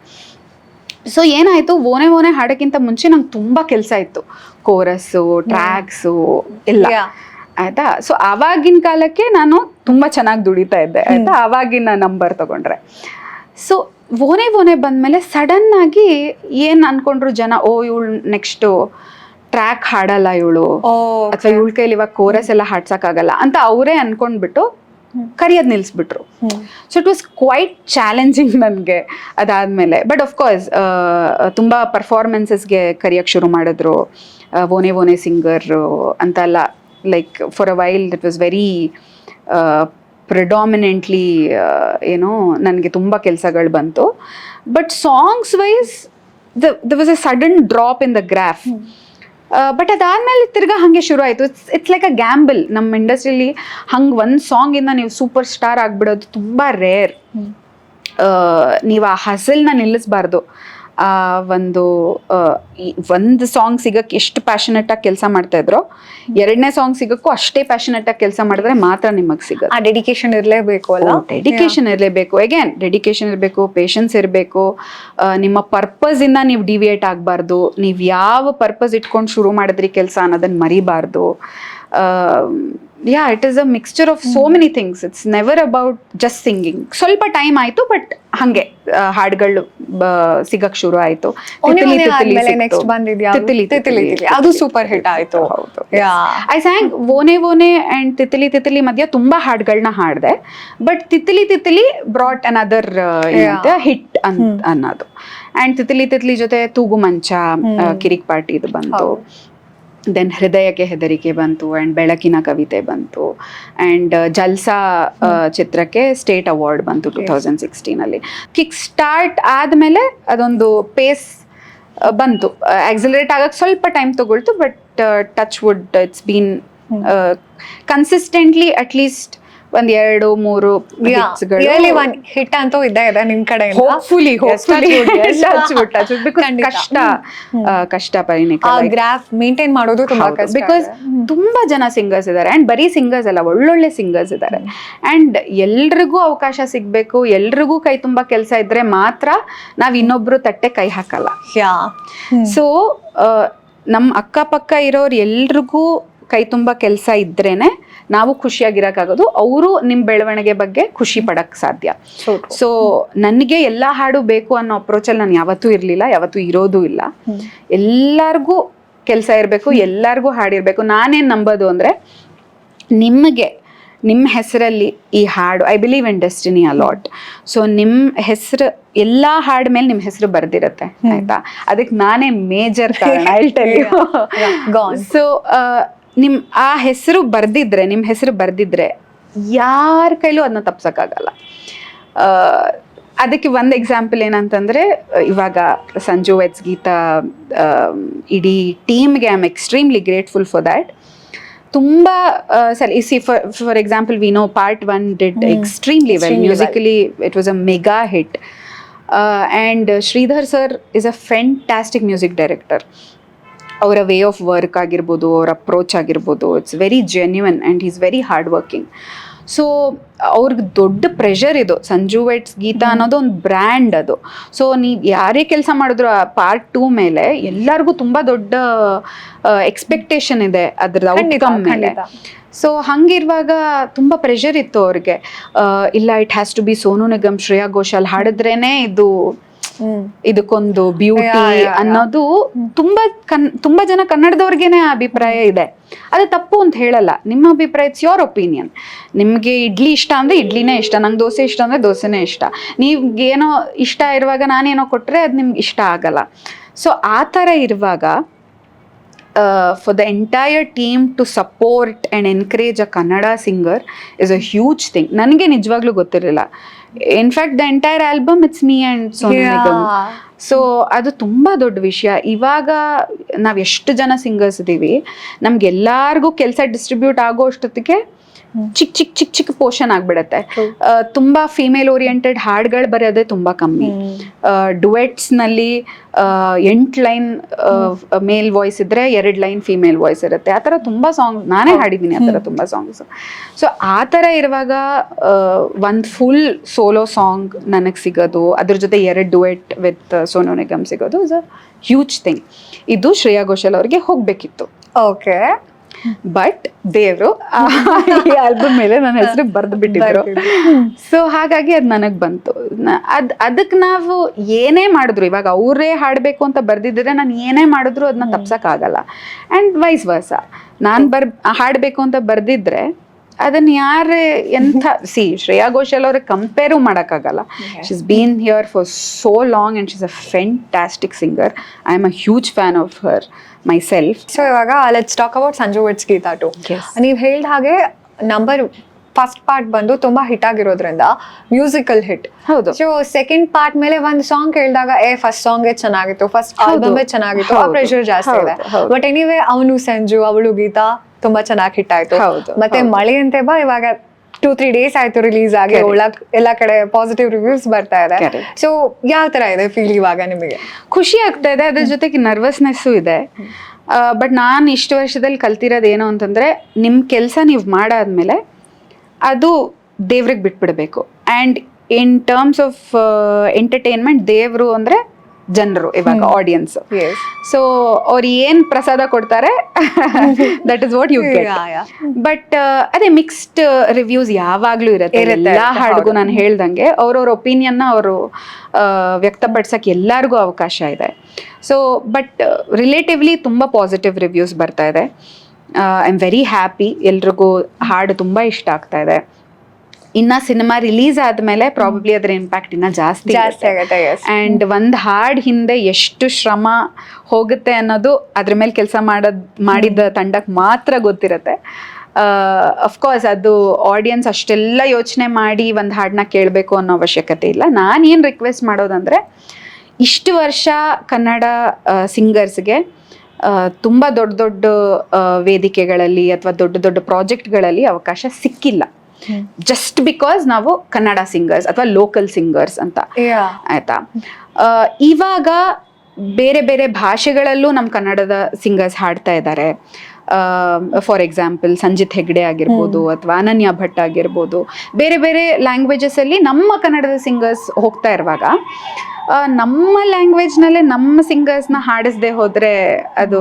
ಸೊ ಏನಾಯಿತು, ಓನೆ ಓನೆ ಹಾಡೋಕ್ಕಿಂತ ಮುಂಚೆ ನಂಗೆ ತುಂಬ ಕೆಲಸ ಇತ್ತು, ಕೋರಸ್ಸು, ಟ್ರ್ಯಾಕ್ಸು ಎಲ್ಲ, ಆಯಿತಾ. ಸೊ ಆವಾಗಿನ ಕಾಲಕ್ಕೆ ನಾನು ತುಂಬ ಚೆನ್ನಾಗಿ ದುಡಿತಾ ಇದ್ದೆ, ಆಯಿತಾ, ಆವಾಗಿನ ನಂಬರ್ ತಗೊಂಡ್ರೆ. ಸೊ ಓನೆ ಓನೆ ಬಂದಮೇಲೆ ಸಡನ್ನಾಗಿ ಏನು ಅಂದ್ಕೊಂಡ್ರು ಜನ, ಓ ಇವಳು ನೆಕ್ಸ್ಟು ಟ್ರ್ಯಾಕ್ ಹಾಡಲ್ಲ ಇವಳು, ಅಥವಾ ಇವಳ ಕೈಲಿ ಇವಾಗ ಕೋರಸ್ ಎಲ್ಲ ಹಾಡ್ಸೋಕ್ಕಾಗಲ್ಲ ಅಂತ ಅವರೇ ಅಂದ್ಕೊಂಡ್ಬಿಟ್ಟು ಕರಿಯೋದು ನಿಲ್ಲಿಸ್ಬಿಟ್ರು. So it was quite challenging ನನಗೆ ಅದಾದಮೇಲೆ. ಬಟ್ ಆಫ್ಕೋರ್ಸ್ ತುಂಬ ಪರ್ಫಾರ್ಮೆನ್ಸಸ್ಗೆ ಕರಿಯೋಕ್ಕೆ ಶುರು ಮಾಡಿದ್ರು, ಓನೆ ಓನೆ ಸಿಂಗರು ಅಂತೆಲ್ಲ. Like for a while it was very predominantly ಏನೋ ನನಗೆ ತುಂಬ ಕೆಲಸಗಳು ಬಂತು. But songs wise there was a sudden drop in the graph. But ಅದಾದ್ಮೇಲೆ ತಿರ್ಗಾ ಹಾಗೆ ಶುರು ಆಯಿತು. It's like a gamble. ನಮ್ಮ ಇಂಡಸ್ಟ್ರಿಲಿ ಹಂಗೆ ಒಂದು ಸಾಂಗಿಂದ ನೀವು ಸೂಪರ್ ಸ್ಟಾರ್ ಆಗಿಬಿಡೋದು ತುಂಬ ರೇರ್. ನೀವು ಆ ಹಸಲ್ನ ನಿಲ್ಲಿಸಬಾರ್ದು. ಒಂದು ಸಾಂಗ್ ಸಿಗಕ್ಕೆ ಎಷ್ಟು ಪ್ಯಾಷನೆಟಾಗಿ ಕೆಲಸ ಮಾಡ್ತಾ ಇದ್ರೋ, ಎರಡನೇ ಸಾಂಗ್ ಸಿಗಕ್ಕೂ ಅಷ್ಟೇ ಪ್ಯಾಷನೆಟಾಗಿ ಕೆಲಸ ಮಾಡಿದ್ರೆ ಮಾತ್ರ ನಿಮಗೆ ಸಿಗುತ್ತೆ. ಆ ಡೆಡಿಕೇಶನ್ ಇರಲೇಬೇಕು ಅಲ್ಲ? ಡೆಡಿಕೇಶನ್ ಇರಲೇಬೇಕು. ಅಗೇನ್ ಡೆಡಿಕೇಶನ್ ಇರಬೇಕು, ಪೇಷನ್ಸ್ ಇರಬೇಕು. ನಿಮ್ಮ ಪರ್ಪಸಿಂದ ನೀವು ಡಿವಿಯೇಟ್ ಆಗಬಾರ್ದು. ನೀವು ಯಾವ ಪರ್ಪಸ್ ಇಟ್ಕೊಂಡು ಶುರು ಮಾಡಿದ್ರಿ ಕೆಲಸ ಅನ್ನೋದನ್ನ ಮರಿಬಾರ್ದು. It is a mixture of so many things. It's never about just singing. ಸ್ವಲ್ಪ ಟೈಮ್ ಆಯಿತು, ಬಟ್ ಹಾಗೆ ಹಾಡುಗಳು ಸಿಗಕ್ಕೆ ಶುರು ಆಯಿತು. ಅದು ಸೂಪರ್ ಹಿಟ್ ಆಯಿತು. I sang one one and Titli Titli ಮಧ್ಯ ತುಂಬ ಹಾಡುಗಳನ್ನ ಹಾಡಿದೆ. But Titli Titli brought another hit ಅನ್ನೋದು. ಆ್ಯಂಡ್ ತಿತ್ಲಿ ತಿತ್ಲಿ ಜೊತೆ ತೂಗು ಮಂಚ ಕಿರಿಕ್ ಪಾರ್ಟಿದು ಬಂತು. ದೆನ್ ಹೃದಯಕ್ಕೆ ಹೆದರಿಕೆ ಬಂತು, ಆ್ಯಂಡ್ ಬೆಳಕಿನ ಕವಿತೆ ಬಂತು, ಆ್ಯಂಡ್ ಜಲ್ಸಾ ಚಿತ್ರಕ್ಕೆ ಸ್ಟೇಟ್ ಅವಾರ್ಡ್ ಬಂತು 2016. ಕಿಕ್ ಸ್ಟಾರ್ಟ್ ಆದಮೇಲೆ ಅದೊಂದು ಪೇಸ್ ಬಂತು. ಆಕ್ಸಿಲರೇಟ್ ಆಗಕ್ಕೆ ಸ್ವಲ್ಪ ಟೈಮ್ ತಗೊಳ್ತು, but touch wood it's been consistently at least 1-2-3 hit ಅಂತೂ ಇದ್ದೇ ಇದೆ ನಿಮ್ ಕಡೆ. ಕಷ್ಟ ಪರಿಣಿಕ ಗ್ರಾಫ್ ಮೇಂಟೈನ್ ಮಾಡೋದು ತುಂಬಾ ಕಷ್ಟ. ಬಿಕಾಸ್ ತುಂಬಾ ಜನ ಸಿಂಗರ್ಸ್ ಇದ್ದಾರೆ, ಅಂಡ್ ಬರೀ ಸಿಂಗರ್ಸ್ ಅಲ್ಲ, ಒಳ್ಳೊಳ್ಳೆ ಸಿಂಗರ್ಸ್ ಇದ್ದಾರೆ. ಅಂಡ್ ಎಲ್ರಿಗೂ ಅವಕಾಶ ಸಿಗ್ಬೇಕು, ಎಲ್ರಿಗೂ ಕೈ ತುಂಬಾ ಕೆಲಸ ಇದ್ರೆ ಮಾತ್ರ ನಾವ್ ಇನ್ನೊಬ್ರು ತಟ್ಟೆ ಕೈ ಹಾಕಲ್ಲ. ಸೊ ನಮ್ಮ ಅಕ್ಕಪಕ್ಕ ಇರೋರು ಎಲ್ರಿಗೂ ಕೈ ತುಂಬ ಕೆಲಸ ಇದ್ರೇನೆ ನಾವು ಖುಷಿಯಾಗಿರೋಕ್ಕಾಗೋದು. ಅವರು ನಿಮ್ಮ ಬೆಳವಣಿಗೆ ಬಗ್ಗೆ ಖುಷಿ ಪಡಕ್ಕೆ ಸಾಧ್ಯ. ಸೊ ನನಗೆ ಎಲ್ಲ ಹಾಡು ಬೇಕು ಅನ್ನೋ ಅಪ್ರೋಚಲ್ಲಿ ನಾನು ಯಾವತ್ತೂ ಇರಲಿಲ್ಲ, ಯಾವತ್ತೂ ಇರೋದು ಇಲ್ಲ. ಎಲ್ಲರಿಗೂ ಕೆಲಸ ಇರಬೇಕು, ಎಲ್ಲರಿಗೂ ಹಾಡಿರಬೇಕು. ನಾನೇನು ನಂಬೋದು ಅಂದರೆ, ನಿಮಗೆ ನಿಮ್ಮ ಹೆಸರಲ್ಲಿ ಈ ಹಾಡು, I believe in destiny a lot. So ನಿಮ್ಮ ಹೆಸರು ಎಲ್ಲಾ ಹಾಡ್ ಮೇಲೆ ನಿಮ್ಮ ಹೆಸರು ಬರ್ದಿರತ್ತೆ, ಆಯ್ತಾ? ಅದಕ್ಕೆ ನಾನೇ ಮೇಜರ್ ಕಾರಣ. ಸೊ ನಿಮ್ ಆ ಹೆಸರು ಬರ್ದಿದ್ರೆ, ನಿಮ್ಮ ಹೆಸರು ಬರ್ದಿದ್ರೆ ಯಾರ ಕೈಲೂ ಅದನ್ನ ತಪ್ಸಕ್ಕಾಗಲ್ಲ. ಅದಕ್ಕೆ ಒಂದು ಎಕ್ಸಾಂಪಲ್ ಏನಂತಂದ್ರೆ, ಇವಾಗ ಸಂಜು ವೆಟ್ಸ್ ಗೀತಾ ಇಡೀ ಟೀಮ್ಗೆ I am extremely grateful for that. ತುಂಬ ಸರಿ see for example we know part 1 did extremely well musically, it was a mega hit. And Sridhar sir is a fantastic music director. ಅವರ ವೇ ಆಫ್ ವರ್ಕ್ ಆಗಿರ್ಬೋದು, ಅವರ approach ಆಗಿರ್ಬೋದು, it's very genuine and is very hard working. So ಅವ್ರಿಗೆ ದೊಡ್ಡ pressure ಇದು. Sanju weds Geetha ಅನ್ನೋದು ಒಂದು brand ಅದು. ಸೊ ನೀವು ಯಾರೇ ಕೆಲಸ ಮಾಡಿದ್ರು ಆ ಪಾರ್ಟ್ 2 ಮೇಲೆ ಎಲ್ಲರಿಗೂ ತುಂಬ ದೊಡ್ಡ ಎಕ್ಸ್ಪೆಕ್ಟೇಷನ್ ಇದೆ ಅದ್ರದ್ದು ಔಟ್ಕಮ್ ಮೇಲೆ. ಸೊ ಹಂಗಿರುವಾಗ ತುಂಬ ಪ್ರೆಷರ್ ಇತ್ತು ಅವ್ರಿಗೆ. ಇಲ್ಲ, it has to be Sonu Nigam, Shreya Ghoshal ಹಾಡಿದ್ರೇನೆ ಇದಕ್ಕೊಂದು ಬ್ಯೂಟಿ ಅನ್ನೋದು ತುಂಬಾ ಜನ ಕನ್ನಡದವ್ರಿಗೇನೆ ಅಭಿಪ್ರಾಯ ಇದೆ. ಅದು ತಪ್ಪು ಅಂತ ಹೇಳಲ್ಲ, ನಿಮ್ಮ ಅಭಿಪ್ರಾಯ, ಇಟ್ಸ್ ಯೋರ್ ಒಪಿನಿಯನ್. ನಿಮ್ಗೆ ಇಡ್ಲಿ ಇಷ್ಟ ಅಂದ್ರೆ ಇಡ್ಲಿನೇ ಇಷ್ಟ, ನಂಗೆ ದೋಸೆ ಇಷ್ಟ ಅಂದ್ರೆ ದೋಸೆನೇ ಇಷ್ಟ. ನೀವ್ಗೇನೋ ಇಷ್ಟ ಇರುವಾಗ ನಾನೇನೋ ಕೊಟ್ರೆ ಅದು ನಿಮ್ಗೆ ಇಷ್ಟ ಆಗಲ್ಲ. ಸೊ ಆ ಥರ ಇರುವಾಗ for the entire team to support and encourage a Kannada singer is a huge thing. ನನಗೆ ನಿಜವಾಗ್ಲೂ ಗೊತ್ತಿರಲಿಲ್ಲ. In fact the entire album it's me and Sonu Nigam. So ಅದು ತುಂಬ ದೊಡ್ಡ ವಿಷಯ. ಇವಾಗ ನಾವು ಎಷ್ಟು ಜನ ಸಿಂಗರ್ಸ್ ಇದ್ದೀವಿ, ನಮ್ಗೆಲ್ಲಾರ್ಗೂ ಕೆಲಸ ಡಿಸ್ಟ್ರಿಬ್ಯೂಟ್ ಆಗೋ ಅಷ್ಟೊತ್ತಿಗೆ ಚಿಕ್ಕ ಪೋರ್ಷನ್ ಆಗ್ಬಿಡತ್ತೆ. ತುಂಬಾ ಫೀಮೇಲ್ ಓರಿಯೆಂಟೆಡ್ ಹಾಡುಗಳು ಬರೋದೇ ತುಂಬಾ ಕಮ್ಮಿ. ಡುವೆಟ್ಸ್ ನಲ್ಲಿ 8 ಲೈನ್ ಮೇಲ್ ವಾಯ್ಸ್ ಇದ್ರೆ 2 ಲೈನ್ ಫೀಮೇಲ್ ವಾಯ್ಸ್ ಇರುತ್ತೆ. ಆ ಥರ ತುಂಬಾ ಸಾಂಗ್ ನಾನೇ ಹಾಡಿದ್ದೀನಿ, ಆ ಥರ ತುಂಬಾ ಸಾಂಗ್ಸ್. ಸೊ ಆ ಥರ ಇರುವಾಗ ಒಂದು ಫುಲ್ ಸೋಲೋ ಸಾಂಗ್ ನನಗೆ ಸಿಗೋದು, ಅದ್ರ ಜೊತೆ 2 ಡುವೆಟ್ ವಿತ್ ಸೋನು ನಿಗಮ್ ಸಿಗೋದು ಇಸ್ ಅ ಹ್ಯೂಜ್ ಥಿಂಗ್. ಇದು ಶ್ರೇಯಾ ಘೋಷಾಲ್ ಅವ್ರಿಗೆ ಹೋಗ್ಬೇಕಿತ್ತು. ಓಕೆ, ಬಟ್ ದೇವರು ಈ ಆಲ್ಬಮ್ ಮೇಲೆ ನನ್ನ ಹೆಸರು ಬರ್ದು ಬಿಟ್ಟಿದ್ರು. ಸೊ ಹಾಗಾಗಿ ಅದು ನನಗೆ ಬಂತು. ಅದಕ್ಕೆ ನಾವು ಏನೇ ಮಾಡಿದ್ರು, ಇವಾಗ ಅವರೇ ಹಾಡಬೇಕು ಅಂತ ಬರ್ದಿದ್ರೆ ನಾನು ಏನೇ ಮಾಡಿದ್ರು ಅದನ್ನ ತಪ್ಸಕ್ಕಾಗಲ್ಲ. ಆ್ಯಂಡ್ ವೈಸ್ ವರ್ಸ, ನಾನು ಹಾಡಬೇಕು ಅಂತ ಬರ್ದಿದ್ರೆ ಅದನ್ನ ಯಾರೇ ಶ್ರೇಯಾ ಘೋಷಾಲ್ ಅವ್ರಿಗೆ ಕಂಪೇರು ಮಾಡೋಕ್ಕಾಗಲ್ಲ. She's been here for so long and she's a fantastic singer. I am a huge fan of her myself. So ಇವಾಗ let's talk about Sanju weds Geetha two. ನೀವು ಹೇಳಿದ ಹಾಗೆ ಫಸ್ಟ್ ಪಾರ್ಟ್ ಬಂದು ತುಂಬಾ ಹಿಟ್ ಆಗಿರೋದ್ರಿಂದ ಮ್ಯೂಸಿಕಲ್ ಹಿಟ್. ಹೌದು. So second part ಮೇಲೆ ಒಂದು ಸಾಂಗ್ ಕೇಳಿದಾಗ ಫಸ್ಟ್ ಸಾಂಗ್ ಚೆನ್ನಾಗಿತ್ತು, ಫಸ್ಟ್ ಆಲ್ಬಮ್ ಚೆನ್ನಾಗಿತ್ತು, ಆ ಪ್ರೆಷರ್ ಜಾಸ್ತಿ ಇದೆ. ಬಟ್ ಎನಿವೇ ಅವನು ಸಂಜು, ಅವಳು ಗೀತಾ ತುಂಬಾ ಚೆನ್ನಾಗಿ ಹಿಟ್ ಆಯ್ತು. ಮತ್ತೆ ಮಳೆ ಅಂತೆ ಬಾ ಇವಾಗ 2-3 ಡೇಸ್ ಆಯ್ತು ರಿಲೀಸ್ ಆಗಿ, ಎಲ್ಲ ಕಡೆ ಪಾಸಿಟಿವ್ ರಿವ್ಯೂಸ್ ಬರ್ತಾ ಇದೆ. ಸೊ ಯಾವ ತರ ಇದೆ ಫೀಲ್ ಇವಾಗ ನಿಮಗೆ? ಖುಷಿ ಆಗ್ತಾ ಇದೆ, ಅದ್ರ ಜೊತೆಗೆ ನರ್ವಸ್ನೆಸ್ಸು ಇದೆ. ಬಟ್ ನಾನು ಇಷ್ಟು ವರ್ಷದಲ್ಲಿ ಕಲ್ತಿರೋದು ಏನು ಅಂತಂದ್ರೆ, ನಿಮ್ಮ ಕೆಲಸ ನೀವು ಮಾಡಾದ್ಮೇಲೆ ಅದು ದೇವ್ರಿಗೆ ಬಿಟ್ಬಿಡ್ಬೇಕು. And in terms of entertainment, ದೇವರು ಅಂದ್ರೆ ಜನರು, ಇವಾಗ ಆಡಿಯನ್ಸ್. ಸೊ ಅವ್ರು ಏನ್ ಪ್ರಸಾದ ಕೊಡ್ತಾರೆ that is what you get. But ಅದೇ ಮಿಕ್ಸ್ಡ್ ರಿವ್ಯೂಸ್ ಯಾವಾಗ್ಲೂ ಇರುತ್ತೆ. ಎಲ್ಲಾ ಹಾಡಿಗೂ ನಾನು ಹೇಳ್ದಂಗೆ ಅವ್ರವ್ರ ಒಪಿನಿಯನ್ನ ಅವರು ವ್ಯಕ್ತಪಡಿಸಕ್ಕೆ ಎಲ್ಲರಿಗೂ ಅವಕಾಶ ಇದೆ. ಸೊ ಬಟ್ ರಿಲೇಟಿವ್ಲಿ ತುಂಬಾ ಪಾಸಿಟಿವ್ ರಿವ್ಯೂಸ್ ಬರ್ತಾ ಇದೆ. I am very happy. ಎಲ್ರಿಗೂ ಹಾಡು ತುಂಬಾ ಇಷ್ಟ ಆಗ್ತಾ ಇದೆ. ಇನ್ನ ಸಿನಿಮಾ ರಿಲೀಸ್ ಆದ್ಮೇಲೆ ಪ್ರಾಬಬ್ಲಿ ಅದರ ಇಂಪ್ಯಾಕ್ಟ್ ಇನ್ನ ಜಾಸ್ತಿ ಆಗುತ್ತೆ. ಅಂಡ್ ಒಂದ್ ಹಾಡ್ ಹಿಂದೆ ಎಷ್ಟು ಶ್ರಮ ಹೋಗುತ್ತೆ ಅನ್ನೋದು ಅದ್ರ ಮೇಲೆ ಕೆಲಸ ಮಾಡಿದ ತಂಡಕ್ಕೆ ಮಾತ್ರ ಗೊತ್ತಿರತ್ತೆ. ಅಫ್ಕೋರ್ಸ್ ಅದು ಆಡಿಯನ್ಸ್ ಅಷ್ಟೆಲ್ಲ ಯೋಚನೆ ಮಾಡಿ ಒಂದು ಹಾಡನ್ನ ಕೇಳಬೇಕು ಅನ್ನೋ ಅವಶ್ಯಕತೆ ಇಲ್ಲ. ನಾನೇನು ರಿಕ್ವೆಸ್ಟ್ ಮಾಡೋದಂದ್ರೆ, ಇಷ್ಟು ವರ್ಷ ಕನ್ನಡ ಸಿಂಗರ್ಸ್ಗೆ ತುಂಬ ದೊಡ್ಡ ವೇದಿಕೆಗಳಲ್ಲಿ ಅಥವಾ ದೊಡ್ಡ ಪ್ರಾಜೆಕ್ಟ್ಗಳಲ್ಲಿ ಅವಕಾಶ ಸಿಕ್ಕಿಲ್ಲ. ಜಸ್ಟ್ ಬಿಕಾಸ್ ನಾವು ಕನ್ನಡ ಸಿಂಗರ್ಸ್ ಅಥವಾ ಲೋಕಲ್ ಸಿಂಗರ್ಸ್ ಅಂತ, ಆಯ್ತಾ? ಇವಾಗ ಬೇರೆ ಬೇರೆ ಭಾಷೆಗಳಲ್ಲೂ ನಮ್ಮ ಕನ್ನಡದ ಸಿಂಗರ್ಸ್ ಹಾಡ್ತಾ ಇದ್ದಾರೆ. ಫಾರ್ ಎಕ್ಸಾಂಪಲ್ ಸಂಜಿತ್ ಹೆಗ್ಡೆ ಆಗಿರ್ಬೋದು, ಅಥವಾ ಅನನ್ಯ ಭಟ್ ಆಗಿರ್ಬೋದು, ಬೇರೆ ಬೇರೆ ಲ್ಯಾಂಗ್ವೇಜಸ್ ಅಲ್ಲಿ ನಮ್ಮ ಕನ್ನಡದ ಸಿಂಗರ್ಸ್ ಹೋಗ್ತಾ ಇರುವಾಗ ನಮ್ಮ ಲ್ಯಾಂಗ್ವೇಜ್ನಲ್ಲೇ ನಮ್ಮ ಸಿಂಗರ್ಸ್ನ ಹಾಡಿಸದೆ ಹೋದರೆ ಅದು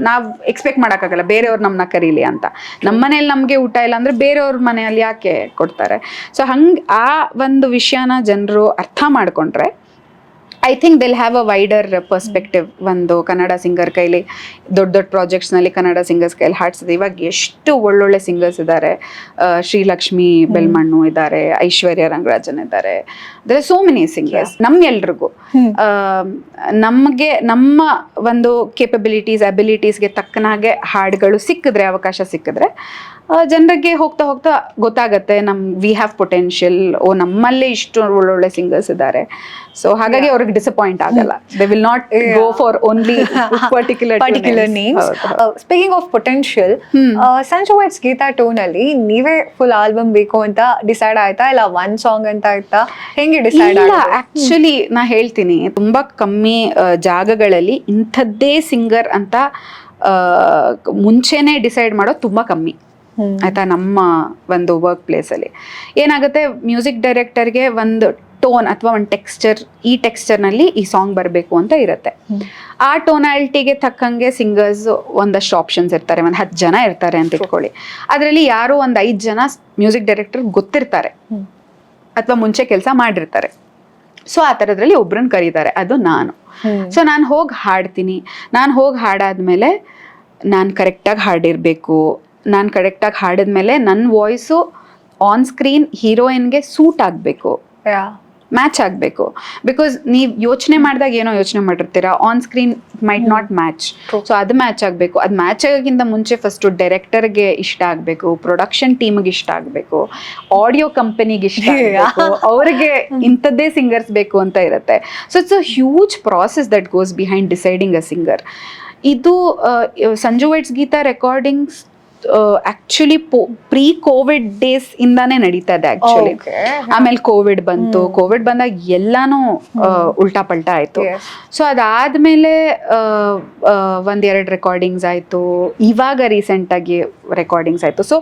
ನಾವು ಎಕ್ಸ್ಪೆಕ್ಟ್ ಮಾಡೋಕ್ಕಾಗಲ್ಲ ಬೇರೆಯವ್ರು ನಮ್ಮನ್ನ ಕರೀಲಿ ಅಂತ. ನಮ್ಮ ಮನೇಲಿ ನಮಗೆ ಊಟ ಇಲ್ಲ ಅಂದರೆ ಬೇರೆಯವ್ರ ಮನೆಯಲ್ಲಿ ಯಾಕೆ ಕೊಡ್ತಾರೆ? ಸೊ ಹಂಗೆ ಆ ಒಂದು ವಿಷಯನ ಜನರು ಅರ್ಥ ಮಾಡಿಕೊಂಡ್ರೆ I think they'll have a wider perspective. ಒಂದು ಕನ್ನಡ ಸಿಂಗರ್ ಕೈಲಿ ದೊಡ್ಡ ದೊಡ್ಡ ಪ್ರಾಜೆಕ್ಟ್ಸ್ನಲ್ಲಿ ಕನ್ನಡ ಸಿಂಗರ್ಸ್ ಕೈಲಿ ಹಾಡ್ಸಿದೆ. ಇವಾಗ ಎಷ್ಟು ಒಳ್ಳೊಳ್ಳೆ ಸಿಂಗರ್ಸ್ ಇದ್ದಾರೆ. ಶ್ರೀಲಕ್ಷ್ಮಿ ಬೆಲ್ಮಣ್ಣು ಇದ್ದಾರೆ, ಐಶ್ವರ್ಯ ರಂಗರಾಜನ್ ಇದ್ದಾರೆ. there are so many singers. ನಮ್ಗೆಲ್ರಿಗೂ ನಮಗೆ ನಮ್ಮ ಒಂದು ಕೇಪಬಿಲಿಟೀಸ್ ಅಬಿಲಿಟೀಸ್ಗೆ ತಕ್ಕನಾಗೆ ಹಾಡುಗಳು ಸಿಕ್ಕಿದ್ರೆ, ಅವಕಾಶ ಸಿಕ್ಕಿದ್ರೆ ಜನರಿಗೆ ಹೋಗ್ತಾ ಹೋಗ್ತಾ ಗೊತ್ತಾಗತ್ತೆ ವಿ ಹ್ಯಾವ್ ಪೊಟೆನ್ಷಿಯಲ್. ನಮ್ಮಲ್ಲೇ ಇಷ್ಟು ಒಳ್ಳೊಳ್ಳೆ ಸಿಂಗರ್ಸ್ ಇದ್ದಾರೆ. ಸೊ ಹಾಗಾಗಿ ಅವ್ರಿಗೆ ಡಿಸಪಾಯಿಂಟ್ ಆಗಲ್ಲ. They will not go for only particular names. Speaking of potential, Sanju weds Geetha ಟೋನ್ ಅಲ್ಲಿ ನೀವೇ ಫುಲ್ ಆಲ್ಬಮ್ ಬೇಕು ಅಂತ ಡಿಸೈಡ್ ಆಯ್ತಾ, ಇಲ್ಲ ಒನ್ ಸಾಂಗ್ ಅಂತ ಆಯ್ತಾ, ಹೆಂಗೆ ಡಿಸೈಡ್? ಆಕ್ಚುಲಿ ನಾ ಹೇಳ್ತೀನಿ, ತುಂಬಾ ಕಮ್ಮಿ ಜಾಗಗಳಲ್ಲಿ ಇಂಥದ್ದೇ ಸಿಂಗರ್ ಅಂತ ಮುಂಚೆನೆ ಡಿಸೈಡ್ ಮಾಡೋದು ತುಂಬಾ ಕಮ್ಮಿ ಆಯ್ತಾ. ನಮ್ಮ ಒಂದು ವರ್ಕ್ ಪ್ಲೇಸಲ್ಲಿ ಏನಾಗುತ್ತೆ, ಮ್ಯೂಸಿಕ್ ಡೈರೆಕ್ಟರ್ಗೆ ಒಂದು ಟೋನ್ ಅಥವಾ ಒಂದು ಟೆಕ್ಸ್ಚರ್, ಈ ಟೆಕ್ಸ್ಚರ್ನಲ್ಲಿ ಈ ಸಾಂಗ್ ಬರಬೇಕು ಅಂತ ಇರುತ್ತೆ. ಆ ಟೋನಾಲಿಟಿಗೆ ತಕ್ಕಂಗೆ ಸಿಂಗರ್ಸ್ ಒಂದಷ್ಟು ಆಪ್ಷನ್ಸ್ ಇರ್ತಾರೆ. ಒಂದು 10 ಜನ ಇರ್ತಾರೆ ಅಂತ ಇಟ್ಕೊಳ್ಳಿ. ಅದರಲ್ಲಿ ಯಾರೋ ಒಂದು 5 ಜನ ಮ್ಯೂಸಿಕ್ ಡೈರೆಕ್ಟರ್ ಗೊತ್ತಿರ್ತಾರೆ ಅಥವಾ ಮುಂಚೆ ಕೆಲಸ ಮಾಡಿರ್ತಾರೆ. ಸೊ ಆ ಥರದ್ರಲ್ಲಿ ಒಬ್ರನ್ನ ಕರೀತಾರೆ, ಅದು ನಾನು. ಸೊ ನಾನು ಹೋಗಿ ಹಾಡ್ತೀನಿ. ನಾನು ಹೋಗಿ ಹಾಡಾದ್ಮೇಲೆ ನಾನು ಕರೆಕ್ಟಾಗಿ ಹಾಡಿರಬೇಕು. ನಾನು ಕರೆಕ್ಟಾಗಿ ಹಾಡಿದ್ಮೇಲೆ ನನ್ನ ವಾಯ್ಸು ಆನ್ ಸ್ಕ್ರೀನ್ ಹೀರೋಯಿನ್ಗೆ ಸೂಟ್ ಆಗಬೇಕು, ಮ್ಯಾಚ್ ಆಗಬೇಕು. ಬಿಕಾಸ್ ನೀವು ಯೋಚನೆ ಮಾಡಿದಾಗ ಏನೋ ಯೋಚನೆ ಮಾಡಿರ್ತೀರಾ, on screen might not match. So ಅದು ಮ್ಯಾಚ್ ಆಗಬೇಕು. ಅದು ಮ್ಯಾಚ್ ಆಗೋಕ್ಕಿಂತ ಮುಂಚೆ ಫಸ್ಟು ಡೈರೆಕ್ಟರ್ಗೆ ಇಷ್ಟ ಆಗಬೇಕು, ಪ್ರೊಡಕ್ಷನ್ ಟೀಮ್ಗೆ ಇಷ್ಟ ಆಗಬೇಕು, ಆಡಿಯೋ ಕಂಪನಿಗೆ ಇಷ್ಟ ಆಗಬೇಕು, ಅವ್ರಿಗೆ ಇಂಥದ್ದೇ ಸಿಂಗರ್ಸ್ ಬೇಕು ಅಂತ ಇರುತ್ತೆ. So it's a huge process that goes behind deciding a singer. ಇದು Sanju weds Geetha recordings actually pre Covid days ಇಂದಾನೇ ನಡೀತಾ ಇದೆ ಆಕ್ಚುಲಿ. ಆಮೇಲೆ ಕೋವಿಡ್ ಬಂತು. ಕೋವಿಡ್ ಬಂದಾಗ ಎಲ್ಲಾನು ಉಲ್ಟಾ ಪಲ್ಟಾ ಆಯ್ತು. ಸೊ ಅದಾದ್ಮೇಲೆ 1-2 ರೆಕಾರ್ಡಿಂಗ್ಸ್ ಆಯ್ತು. ಇವಾಗ ರೀಸೆಂಟ್ ಆಗಿ ರೆಕಾರ್ಡಿಂಗ್ಸ್ ಆಯ್ತು. So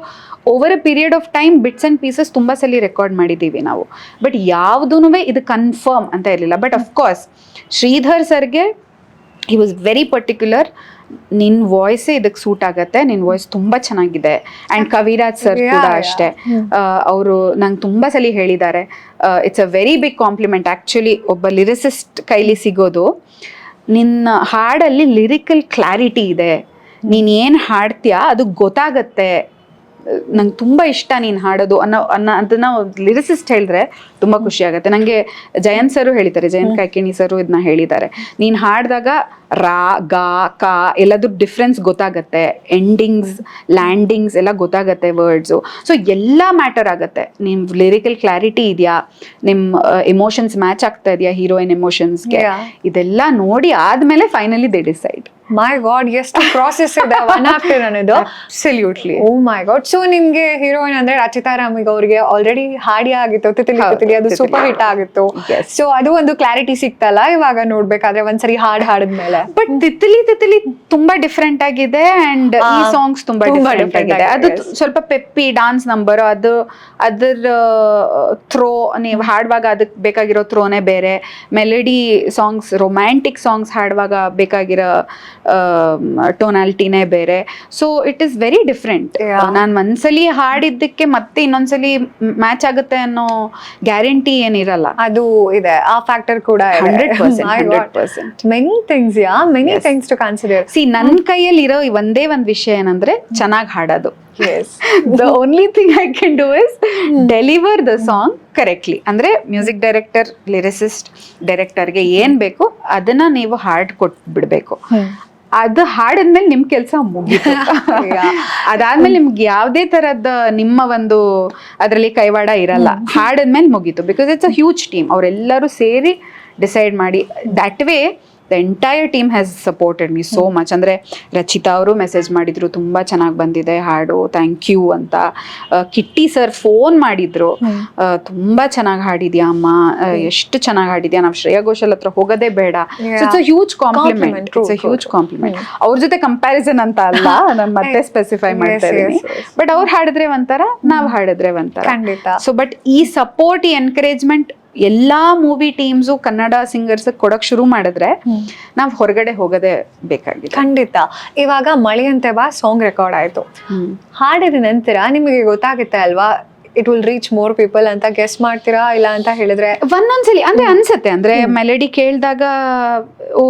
over a period of time bits and pieces ತುಂಬಾ ಸಲ ರೆಕಾರ್ಡ್ ಮಾಡಿದ್ದೀವಿ ನಾವು. ಬಟ್ ಯಾವುದೂ ಇದು ಕನ್ಫರ್ಮ್ ಅಂತ ಇರಲಿಲ್ಲ. ಬಟ್ ಅಫ್ಕೋರ್ಸ್ ಶ್ರೀಧರ್ ಸರ್ಗೆ ಹಿ ವಾಸ್ ವೆರಿ ಪರ್ಟಿಕ್ಯುಲರ್. ನಿನ್ನ ವಾಯ್ಸೇ ಇದಕ್ಕೆ ಸೂಟ್ ಆಗತ್ತೆ, ನಿನ್ನ ವಾಯ್ಸ್ ತುಂಬಾ ಚೆನ್ನಾಗಿದೆ. ಆ್ಯಂಡ್ ಕವಿರಾಜ್ ಸರ್ ಕೂಡ ಅಷ್ಟೇ. ಅವರು ನಂಗೆ ತುಂಬಾ ಸಲ ಹೇಳಿದ್ದಾರೆ. It's a very big compliment actually ಒಬ್ಬ ಲಿರಿಸಿಸ್ಟ್ ಕೈಲಿ ಸಿಗೋದು. ನಿನ್ನ ಹಾಡಲ್ಲಿ ಲಿರಿಕಲ್ ಕ್ಲಾರಿಟಿ ಇದೆ, ನೀನು ಏನು ಹಾಡ್ತೀಯಾ ಅದು ಗೊತ್ತಾಗತ್ತೆ, ನಂಗೆ ತುಂಬ ಇಷ್ಟ ನೀನು ಹಾಡೋದು ಅದನ್ನ ಲಿರಿಸಿಸ್ಟ್ ಹೇಳಿದ್ರೆ ತುಂಬ ಖುಷಿ ಆಗುತ್ತೆ. ನನಗೆ ಜಯಂತ್ ಸರು ಹೇಳಿದ್ದಾರೆ, ಜಯಂತ್ ಕಾಯ್ಕಿಣಿ ಸರು ಇದನ್ನ ಹೇಳಿದ್ದಾರೆ. ನೀನು ಹಾಡಿದಾಗ ರಾ ಗಾ ಕಾ ಎಲ್ಲದು ಡಿಫ್ರೆನ್ಸ್ ಗೊತ್ತಾಗತ್ತೆ, ಎಂಡಿಂಗ್ಸ್ ಲ್ಯಾಂಡಿಂಗ್ಸ್ ಎಲ್ಲ ಗೊತ್ತಾಗತ್ತೆ, ವರ್ಡ್ಸು. ಸೊ ಎಲ್ಲ ಮ್ಯಾಟರ್ ಆಗುತ್ತೆ. ನಿಮ್ಮ ಲಿರಿಕಲ್ ಕ್ಲಾರಿಟಿ ಇದೆಯಾ, ನಿಮ್ಮ ಎಮೋಷನ್ಸ್ ಮ್ಯಾಚ್ ಆಗ್ತಾ ಇದೆಯಾ ಹೀರೋಯಿನ್ ಎಮೋಷನ್ಸ್ಗೆ, ಇದೆಲ್ಲ ನೋಡಿ ಆದಮೇಲೆ finally they decide. My god, ಎಷ್ಟು ಪ್ರಾಸೆಸ್ ಇದೆ ಒನ್ ಆಫ್ಟರ್ ಅನ್ನೋದು. ಅಬ್ಸಲ್ಯೂಟ್ಲಿ. ಓ ಮೈ ಗಾಡ್. ಸೊ ನಿಮ್ಗೆ ಹೀರೋಯಿನ್ ಅಂದ್ರೆ ರಚಿತಾ ರಾಮಿಗ್ ಅವ್ರಿಗೆ ಆಲ್ರೆಡಿ ಹಾಡಿ ಆಗಿತ್ತು, ತಿತಿಲಿ ತಿತಿಲಿ, ಅದು ಸೂಪರ್ ಹಿಟ್ ಆಗಿತ್ತು. ಸೊ ಅದು ಒಂದು ಕ್ಲಾರಿಟಿ ಸಿಕ್ತಲ್ಲ ಇವಾಗ ನೋಡ್ಬೇಕಾದ್ರೆ ಒಂದ್ಸರಿ ಹಾಡಿದ್ಮೇಲೆ. ಬಟ್ ತಿತಿಲಿ ತಿತಿಲಿ ತುಂಬಾ ಡಿಫ್ರೆಂಟ್ ಆಗಿದೆ ಅಂಡ್ ಈ ಸಾಂಗ್ಸ್ ತುಂಬಾ ಡಿಫ್ರೆಂಟ್ ಆಗಿದೆ. ಅದು ಸ್ವಲ್ಪ ಪೆಪ್ಪಿ ಡಾನ್ಸ್ ನಂಬರ್, ಅದರ ಥ್ರೋ ನೀವು ಹಾಡುವಾಗ ಅದಕ್ಕೆ ಬೇಕಾಗಿರೋ ಥ್ರೋನೇ ಬೇರೆ. ಮೆಲಡಿ ಸಾಂಗ್ಸ್, ರೊಮ್ಯಾಂಟಿಕ್ ಸಾಂಗ್ಸ್ ಹಾಡುವಾಗ ಬೇಕಾಗಿರೋ ಟೋನಾಲಿಟಿನೇ ಬೇರೆ. So it is very different. ನಾನು ಒಂದ್ಸಲಿ ಹಾಡಿದ್ದಕ್ಕೆ ಮತ್ತೆ ಇನ್ನೊಂದ್ಸಲಿ ಮ್ಯಾಚ್ ಆಗುತ್ತೆ ಅನ್ನೋ ಗ್ಯಾರಂಟಿ ಏನಿರಲ್ಲ. ಅದು ಇದೆ, ಆ ಫ್ಯಾಕ್ಟರ್ ಕೂಡ 100%. Many things, many things to consider. See ನನ್ನ ಕೈಯಲ್ಲಿ ಇರೋ ಒಂದೇ ಒಂದು ವಿಷಯ ಏನಂದ್ರೆ ಚೆನ್ನಾಗಿ ಹಾಡೋದು. The only thing I can do is deliver the song correctly. ಅಂದ್ರೆ ಮ್ಯೂಸಿಕ್ ಡೈರೆಕ್ಟರ್, ಲಿರಿಸಿಸ್ಟ್ ಡೈರೆಕ್ಟರ್ಗೆ ಏನ್ ಬೇಕು ಅದನ್ನ ನೀವು ಹಾಡ್ ಕೊಟ್ಬಿಡ್ಬೇಕು. ಅದು ಹಾಡಿದ್ಮೇಲೆ ನಿಮ್ ಕೆಲಸ ಮುಗೀತು. ಅದಾದ್ಮೇಲೆ ನಿಮ್ಗೆ ಯಾವ್ದೇ ತರದ್ ನಿಮ್ಮ ಒಂದು ಅದರಲ್ಲಿ ಕೈವಾಡ ಇರಲ್ಲ. ಹಾಡಿದ್ಮೇಲೆ ಮುಗೀತು. Because it's a huge team. ಅವರೆಲ್ಲರೂ ಸೇರಿ ಡಿಸೈಡ್ ಮಾಡಿ. That way the entire team has supported me so much. ಅಂದರೆ ರಚಿತಾ ಅವರು ಮೆಸೇಜ್ ಮಾಡಿದ್ರು, ತುಂಬ ಚೆನ್ನಾಗಿ ಬಂದಿದೆ ಹಾಡು, ಥ್ಯಾಂಕ್ ಯು ಅಂತ. ಕಿಟ್ಟಿ ಸರ್ ಫೋನ್ ಮಾಡಿದ್ರು, ತುಂಬ ಚೆನ್ನಾಗಿ ಹಾಡಿದ್ಯಾ ಅಮ್ಮ, ಎಷ್ಟು ಚೆನ್ನಾಗಿ ಹಾಡಿದ್ಯಾ, ನಾವು ಶ್ರೇಯಾ ಘೋಷಾಲ್ ಹತ್ರ ಹೋಗೋದೇ ಬೇಡ. It's a huge compliment. It's a huge compliment. ಅವ್ರ ಜೊತೆ ಕಂಪ್ಯಾರಿಸನ್ ಅಂತ ಅಲ್ಲ, ನಾನು ಮತ್ತೆ ಸ್ಪೆಸಿಫೈ ಮಾಡ್ತಾ ಇದ್ದೀನಿ. ಬಟ್ ಅವ್ರು ಹಾಡಿದ್ರೆ ಒಂಥರ, ನಾವು ಹಾಡಿದ್ರೆ ಒಂಥರ. ಸೊ ಬಟ್ ಈ ಸಪೋರ್ಟ್, ಈ ಎನ್ಕರೇಜ್ಮೆಂಟ್ ಎಲ್ಲಾ ಮೂವಿ ಟೀಮ್ಸು ಕನ್ನಡ ಸಿಂಗರ್ಸ್ ಕೊಡಕ್ ಶುರು ಮಾಡಿದ್ರೆ ನಾವ್ ಹೊರಗಡೆ ಹೋಗೋದೇ ಬೇಕಾಗಿದೆ. ಖಂಡಿತ. ಇವಾಗ ಮಳೆಯಂತೆ ಬಾ ಸಾಂಗ್ ರೆಕಾರ್ಡ್ ಆಯ್ತು, ಹಾಡಿದ ನಂತರ ನಿಮಗೆ ಗೊತ್ತಾಗುತ್ತೆ ಅಲ್ವಾ it will reach more people ಅಂತ ಗೆಸ್ ಮಾಡ್ತೀರಾ, ಇಲ್ಲ ಅಂತ ಹೇಳಿದ್ರೆ ಒಂದೊಂದ್ಸಲಿ ಅಂದ್ರೆ ಅನ್ಸುತ್ತೆ, ಅಂದ್ರೆ ಮೆಲಡಿ ಕೇಳಿದಾಗ ಓ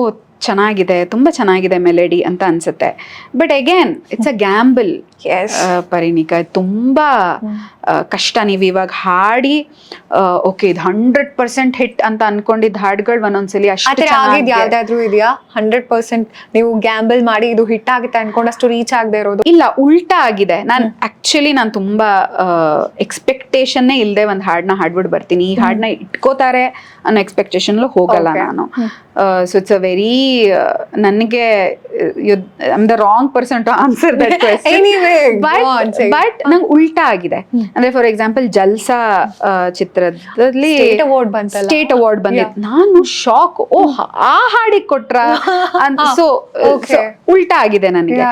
ಚೆನ್ನಾಗಿದೆ, ತುಂಬಾ ಚೆನ್ನಾಗಿದೆ ಮೆಲಡಿ ಅಂತ ಅನ್ಸುತ್ತೆ. But again it's a gamble Parinika, ತುಂಬಾ ಕಷ್ಟ. ನೀವು ಇವಾಗ ಹಾಡಿ ಓಕೆ ಇದು 100% ಹಿಟ್ ಅಂತ ಅನ್ಕೊಂಡಿದ್ದ ಹಾಡುಗಳು ಒಂದೊಂದ್ಸಲಿ ಅಷ್ಟು ಆಗಿದ್ ಯಾವ್ದಾದ್ರು ಇದೆಯಾ 100% ನೀವು ಗ್ಯಾಂಬಲ್ ಮಾಡಿ ಇದು ಹಿಟ್ ಆಗುತ್ತೆ ಅನ್ಕೊಂಡಷ್ಟು ರೀಚ್ ಆಗದೆ ಇರೋದು? ಇಲ್ಲ, ಉಲ್ಟಾ ಆಗಿದೆ. ನಾನು ತುಂಬಾ ಎಕ್ಸ್ಪೆಕ್ಟೇಷನ್ನೇ ಇಲ್ಲದೆ ಒಂದು ಹಾಡನ್ನ ಹಾಡ್ಬಿಟ್ಟು ಬರ್ತೀನಿ. ಈ ಹಾಡನ್ನ ಇಟ್ಕೋತಾರೆ ಅನ್ನೋ ಎಕ್ಸ್ಪೆಕ್ಟೇಷನ್ ಹೋಗಲ್ಲ ನಾನು. ಸೊ ಇಟ್ಸ್ ಅ ವೆರಿ ನನಗೆ I am the wrong person to answer that question. But ನಂಗೆ ಉಲ್ಟಾ ಆಗಿದೆ. ಅಂದ್ರೆ ಫಾರ್ ಎಕ್ಸಾಂಪಲ್ ಜಲ್ಸಾ ಚಿತ್ರದಲ್ಲಿ ಸ್ಟೇಟ್ ಅವಾರ್ಡ್ ಬಂದಿತ್ತು. ನಾನು ಶಾಕ್, ಓಹ್ ಆ ಹಾಡಿಗೆ ಕೊಟ್ರ ಅಂತ. ಸೊ ಉಲ್ಟಾ ಆಗಿದೆ ನನಗೆ.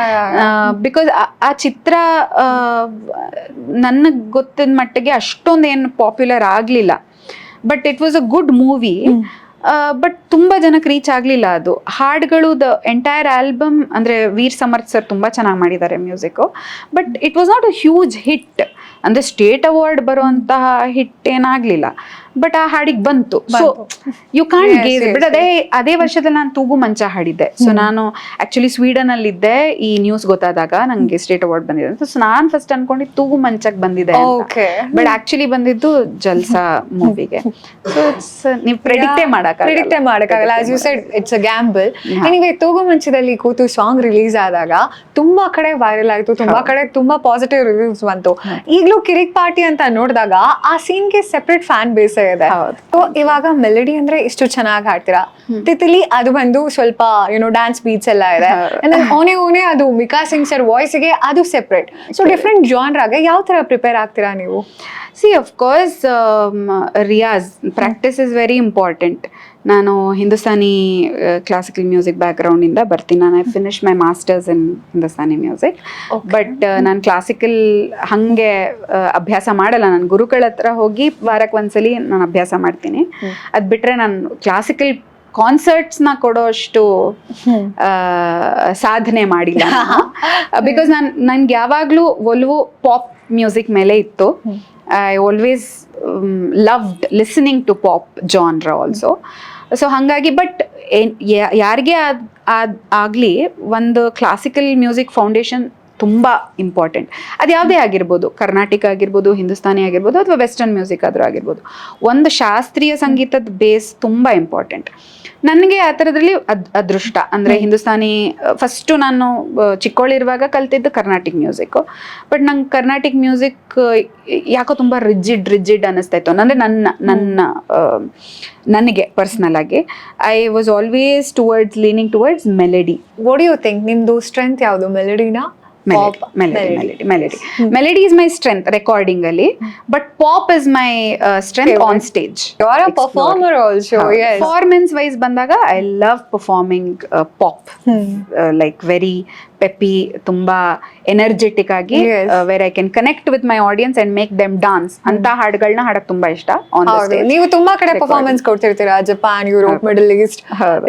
ಬಿಕಾಸ್ ಆ ಚಿತ್ರ ನನಗೆ ಗೊತ್ತಿದ ಮಟ್ಟಿಗೆ ಅಷ್ಟೊಂದು ಏನು ಪಾಪ್ಯುಲರ್ ಆಗ್ಲಿಲ್ಲ. But it was a good movie. But ತುಂಬಾ ಜನಕ್ಕೆ ರೀಚ್ ಆಗ್ಲಿಲ್ಲ ಅದು. ಹಾಡುಗಳು ದ ಎಂಟೈರ್ ಆಲ್ಬಮ್ ಅಂದ್ರೆ ವೀರ್ ಸಮರ್ಥ್ ಸರ್ ತುಂಬಾ ಚೆನ್ನಾಗಿ ಮಾಡಿದ್ದಾರೆ music. But it was not a huge hit. ಅಂದ್ರೆ ಸ್ಟೇಟ್ ಅವಾರ್ಡ್ ಬರುವಂತಹ ಹಿಟ್ ಏನಾಗ್ಲಿಲ್ಲ. ಬಟ್ ಆ ಹಾಡಿಗೆ ಬಂತು. So you can't guess. But ಅದೇ ವರ್ಷದಲ್ಲಿ ನಾನು ತೂಗು ಮಂಚ ಹಾಡಿದ್ದೆ. ಸೊ ನಾನು ಆಕ್ಚುಲಿ ಸ್ವೀಡನ್ ಅಲ್ಲಿ ಇದ್ದೆ ಈ ನ್ಯೂಸ್ ಗೊತ್ತಾದಾಗ ನಂಗೆ ಸ್ಟೇಟ್ ಅವಾರ್ಡ್ ಬಂದಿದೆ ಅಂತ. ಸೊ ನಾನ್ ಫಸ್ಟ್ ಅನ್ಕೊಂಡಿದ್ದು ತೂಗು ಮಂಚಕ್ ಬಂದಿದೆ, ಬಟ್ ಆಕ್ಚುಲಿ ಬಂದಿದ್ದು ಜಲ್ಸಾ ಮೂವಿಗೆ. ಸೊ ನೀವು ಪ್ರೆಡಿಕ್ಟೇ ಮಾಡಕ್ಕಾಗಲ್ಲ. As you said it's a gamble. Anyway ತೂಗು ಮಂಚದಲ್ಲಿ ಕೂತು ಸಾಂಗ್ ರಿಲೀಸ್ ಆದಾಗ ತುಂಬಾ ಕಡೆ ವೈರಲ್ ಆಯ್ತು, ತುಂಬಾ ಕಡೆ ತುಂಬಾ ಪಾಸಿಟಿವ್ ರಿವ್ಯೂಸ್ ಬಂತು. ಈಗಲೂ ಕಿರಿಕ್ ಪಾರ್ಟಿ ಅಂತ ನೋಡಿದಾಗ ಆ ಸೀನ್ಗೆ ಸೆಪರೇಟ್ ಫ್ಯಾನ್ ಬೇಸ್ ಇದೆ. ಸೊ ಇವಾಗ ಮೆಲಡಿ ಅಂದ್ರೆ ಇಷ್ಟು ಚೆನ್ನಾಗಿ ಹಾಡ್ತೀರಾ, ತಿತಿಲಿ ಅದು ಬಂದು ಸ್ವಲ್ಪ ಡ್ಯಾನ್ಸ್ ಬೀಟ್ಸ್ ಎಲ್ಲ ಇದೆ. ಓನೆ ಅದು ಮಿಕಾ ಸಿಂಗ್ ಸರ್ ವಾಯ್ಸ್ಗೆ ಅದು ಸೆಪರೇಟ್. ಸೊ ಡಿಫ್ರೆಂಟ್ ಜಾನ್ರಾಗೆ ಯಾವ ತರ ಪ್ರಿಪೇರ್ ಆಗ್ತೀರಾ ನೀವು? C of course Riyaz practice is very important. ನಾನು ಹಿಂದೂಸ್ತಾನಿ ಕ್ಲಾಸಿಕಲ್ ಮ್ಯೂಸಿಕ್ ಬ್ಯಾಕ್ಗ್ರೌಂಡ್ ಇಂದ ಬರ್ತೀನಿ. ನಾನು I finish my masters in Hindustani music. But ನಾನು ಕ್ಲಾಸಿಕಲ್ ಹಂಗೆ ಅಭ್ಯಾಸ ಮಾಡಲ್ಲ. ನಾನು ಗುರುಗಳ ಹತ್ರ ಹೋಗಿ ವಾರಕ್ಕೆ ಒಂದ್ಸಲಿ ನಾನು ಅಭ್ಯಾಸ ಮಾಡ್ತೀನಿ. ಅದ್ ಬಿಟ್ರೆ ನಾನು ಕ್ಲಾಸಿಕಲ್ ಕಾನ್ಸರ್ಟ್ಸ್ ನ ಕೊಡೋಷ್ಟು ಸಾಧನೆ ಮಾಡಿಲ್ಲ. ಬಿಕಾಸ್ ನನ್ಗೆ ಯಾವಾಗ್ಲೂ ಒಲವು ಪಾಪ್ ಮ್ಯೂಸಿಕ್ ಮೇಲೆ ಇತ್ತು. I always loved listening to pop genre also. So ಹಾಗಾಗಿ ಬಟ್ ಯಾರಿಗೆ ಆಗಲಿ ಒಂದು ಕ್ಲಾಸಿಕಲ್ ಮ್ಯೂಸಿಕ್ ಫೌಂಡೇಶನ್ ತುಂಬ ಇಂಪಾರ್ಟೆಂಟ್. ಅದು ಯಾವುದೇ ಆಗಿರ್ಬೋದು, ಕರ್ನಾಟಕ ಆಗಿರ್ಬೋದು, ಹಿಂದೂಸ್ತಾನಿ ಆಗಿರ್ಬೋದು, ಅಥವಾ ವೆಸ್ಟರ್ನ್ ಮ್ಯೂಸಿಕ್ ಆದರೂ ಆಗಿರ್ಬೋದು. ಒಂದು ಶಾಸ್ತ್ರೀಯ ಸಂಗೀತದ ಬೇಸ್ ತುಂಬ ಇಂಪಾರ್ಟೆಂಟ್. ನನಗೆ ಆ ಥರದ್ರಲ್ಲಿ ಅದೃಷ್ಟ. ಅಂದರೆ ಹಿಂದೂಸ್ತಾನಿ ಫಸ್ಟು ನಾನು ಚಿಕ್ಕವಳಿರುವಾಗ ಕಲ್ತಿದ್ದು ಕರ್ನಾಟಿಕ್ ಮ್ಯೂಸಿಕ್ಕು. ಬಟ್ ನಂಗೆ ಕರ್ನಾಟಿಕ್ ಮ್ಯೂಸಿಕ್ ಯಾಕೋ ತುಂಬ ರಿಜಿಡ್ ಅನ್ನಿಸ್ತಾ ಇತ್ತು. ಅಂದರೆ ನನಗೆ ಪರ್ಸ್ನಲ್ ಆಗಿ I was always leaning towards melody. What do you think ನಿಮ್ದು ಸ್ಟ್ರೆಂತ್ ಯಾವುದು? ಮೆಲಡಿನಾ? Melody is my strength recording ali, but pop is my strength on stage. You are a performer also. Yes. Performance wise bandaga I love performing pop. Like very peppy, tumba energetic agi, where I can connect with my audience and make them dance. Anta ಹಾಡುಗಳನ್ನ ಹಾಡಕ್ ತುಂಬಾ ಇಷ್ಟ on the stage. ನೀವು ತುಂಬಾ ಕಡೆ performance ಕೊಡ್ತಿರ್ತೀರಾ, Japan, Europe, Middle East.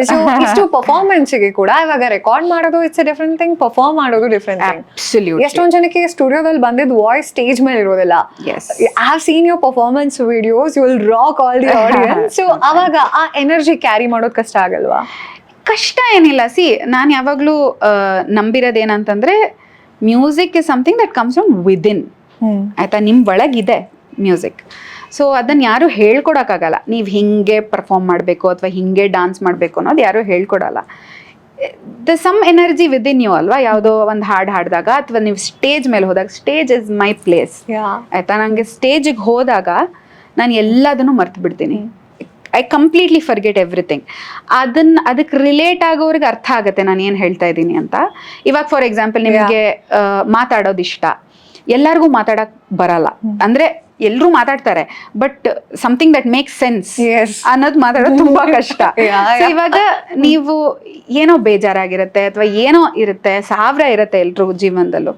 So ಇಷ್ಟು performance ಗೆ ಕೂಡ ಇವಾಗ ರೆಕಾರ್ಡ್ ಮಾಡೋದು it's a different thing, perform ಮಾಡೋದು ಡಿಫರೆಂಟ್ ಥಿಂಗ್. Absolutely. ಎಷ್ಟೊಂದು ಜನಕ್ಕೆ ಸ್ಟುಡಿಯೋದಲ್ಲಿ ಬಂದಿದ್ದು ವಾಯ್ಸ್ ಸ್ಟೇಜ್ ಮೇಲೆ ಇರೋದಿಲ್ಲ. I have seen your performance videos, you will rock all the audience. So ಅವಾಗ ಆ ಎನರ್ಜಿ ಕ್ಯಾರಿ ಮಾಡೋದು ಕಷ್ಟ ಆಗಲ್ವಾ? ಕಷ್ಟ ಏನಿಲ್ಲ. ನಾನು ಯಾವಾಗಲೂ ನಂಬಿರೋದೇನಂತಂದ್ರೆ music is something that comes from within. ಆಯ್ತಾ, ನಿಮ್ಮ ಒಳಗಿದೆ ಮ್ಯೂಸಿಕ್. ಸೊ ಅದನ್ನು ಯಾರು ಹೇಳ್ಕೊಡೋಕ್ಕಾಗಲ್ಲ. ನೀವು ಹಿಂಗೆ ಪರ್ಫಾರ್ಮ್ ಮಾಡಬೇಕು ಅಥವಾ ಹಿಂಗೆ ಡಾನ್ಸ್ ಮಾಡಬೇಕು ಅನ್ನೋದು ಯಾರು ಹೇಳ್ಕೊಡಲ್ಲ. The some energy within you ಅಲ್ವಾ. ಯಾವುದೋ ಒಂದು ಹಾಡು ಹಾಡಿದಾಗ ಅಥವಾ ನೀವು ಸ್ಟೇಜ್ ಮೇಲೆ ಹೋದಾಗ, ಸ್ಟೇಜ್ ಇಸ್ ಮೈ ಪ್ಲೇಸ್. ಆಯ್ತಾ, ನನಗೆ ಸ್ಟೇಜಿಗೆ ಹೋದಾಗ ನಾನು ಎಲ್ಲದನ್ನು ಮರ್ತು ಬಿಡ್ತೀನಿ. I completely forget everything. ಅದಕ್ಕೆ ರಿಲೇಟ್ ಆಗೋರಿಗೆ ಅರ್ಥ ಆಗುತ್ತೆ ನಾನು ಏನು ಹೇಳ್ತಾ ಇದ್ದೀನಿ ಅಂತ. ಇವಾಗ ಫಾರ್ ಎಕ್ಸಾಂಪಲ್ ನಿಮಗೆ ಮಾತಾಡೋದು ಇಷ್ಟ, ಎಲ್ಲರಿಗೂ ಮಾತಾಡಕ್ ಬರಲ್ಲ. ಅಂದ್ರೆ ಎಲ್ಲರೂ ಮಾತಾಡ್ತಾರೆ, but something that make sense ಅನ್ನೋದು ಮಾತಾಡೋದು ತುಂಬಾ ಕಷ್ಟ. ಇವಾಗ ನೀವು ಏನೋ ಬೇಜಾರಾಗಿರುತ್ತೆ ಅಥವಾ ಏನೋ ಇರುತ್ತೆ, 1000 ಇರುತ್ತೆ ಎಲ್ರಿಗೂ ಜೀವನದಲ್ಲೂ.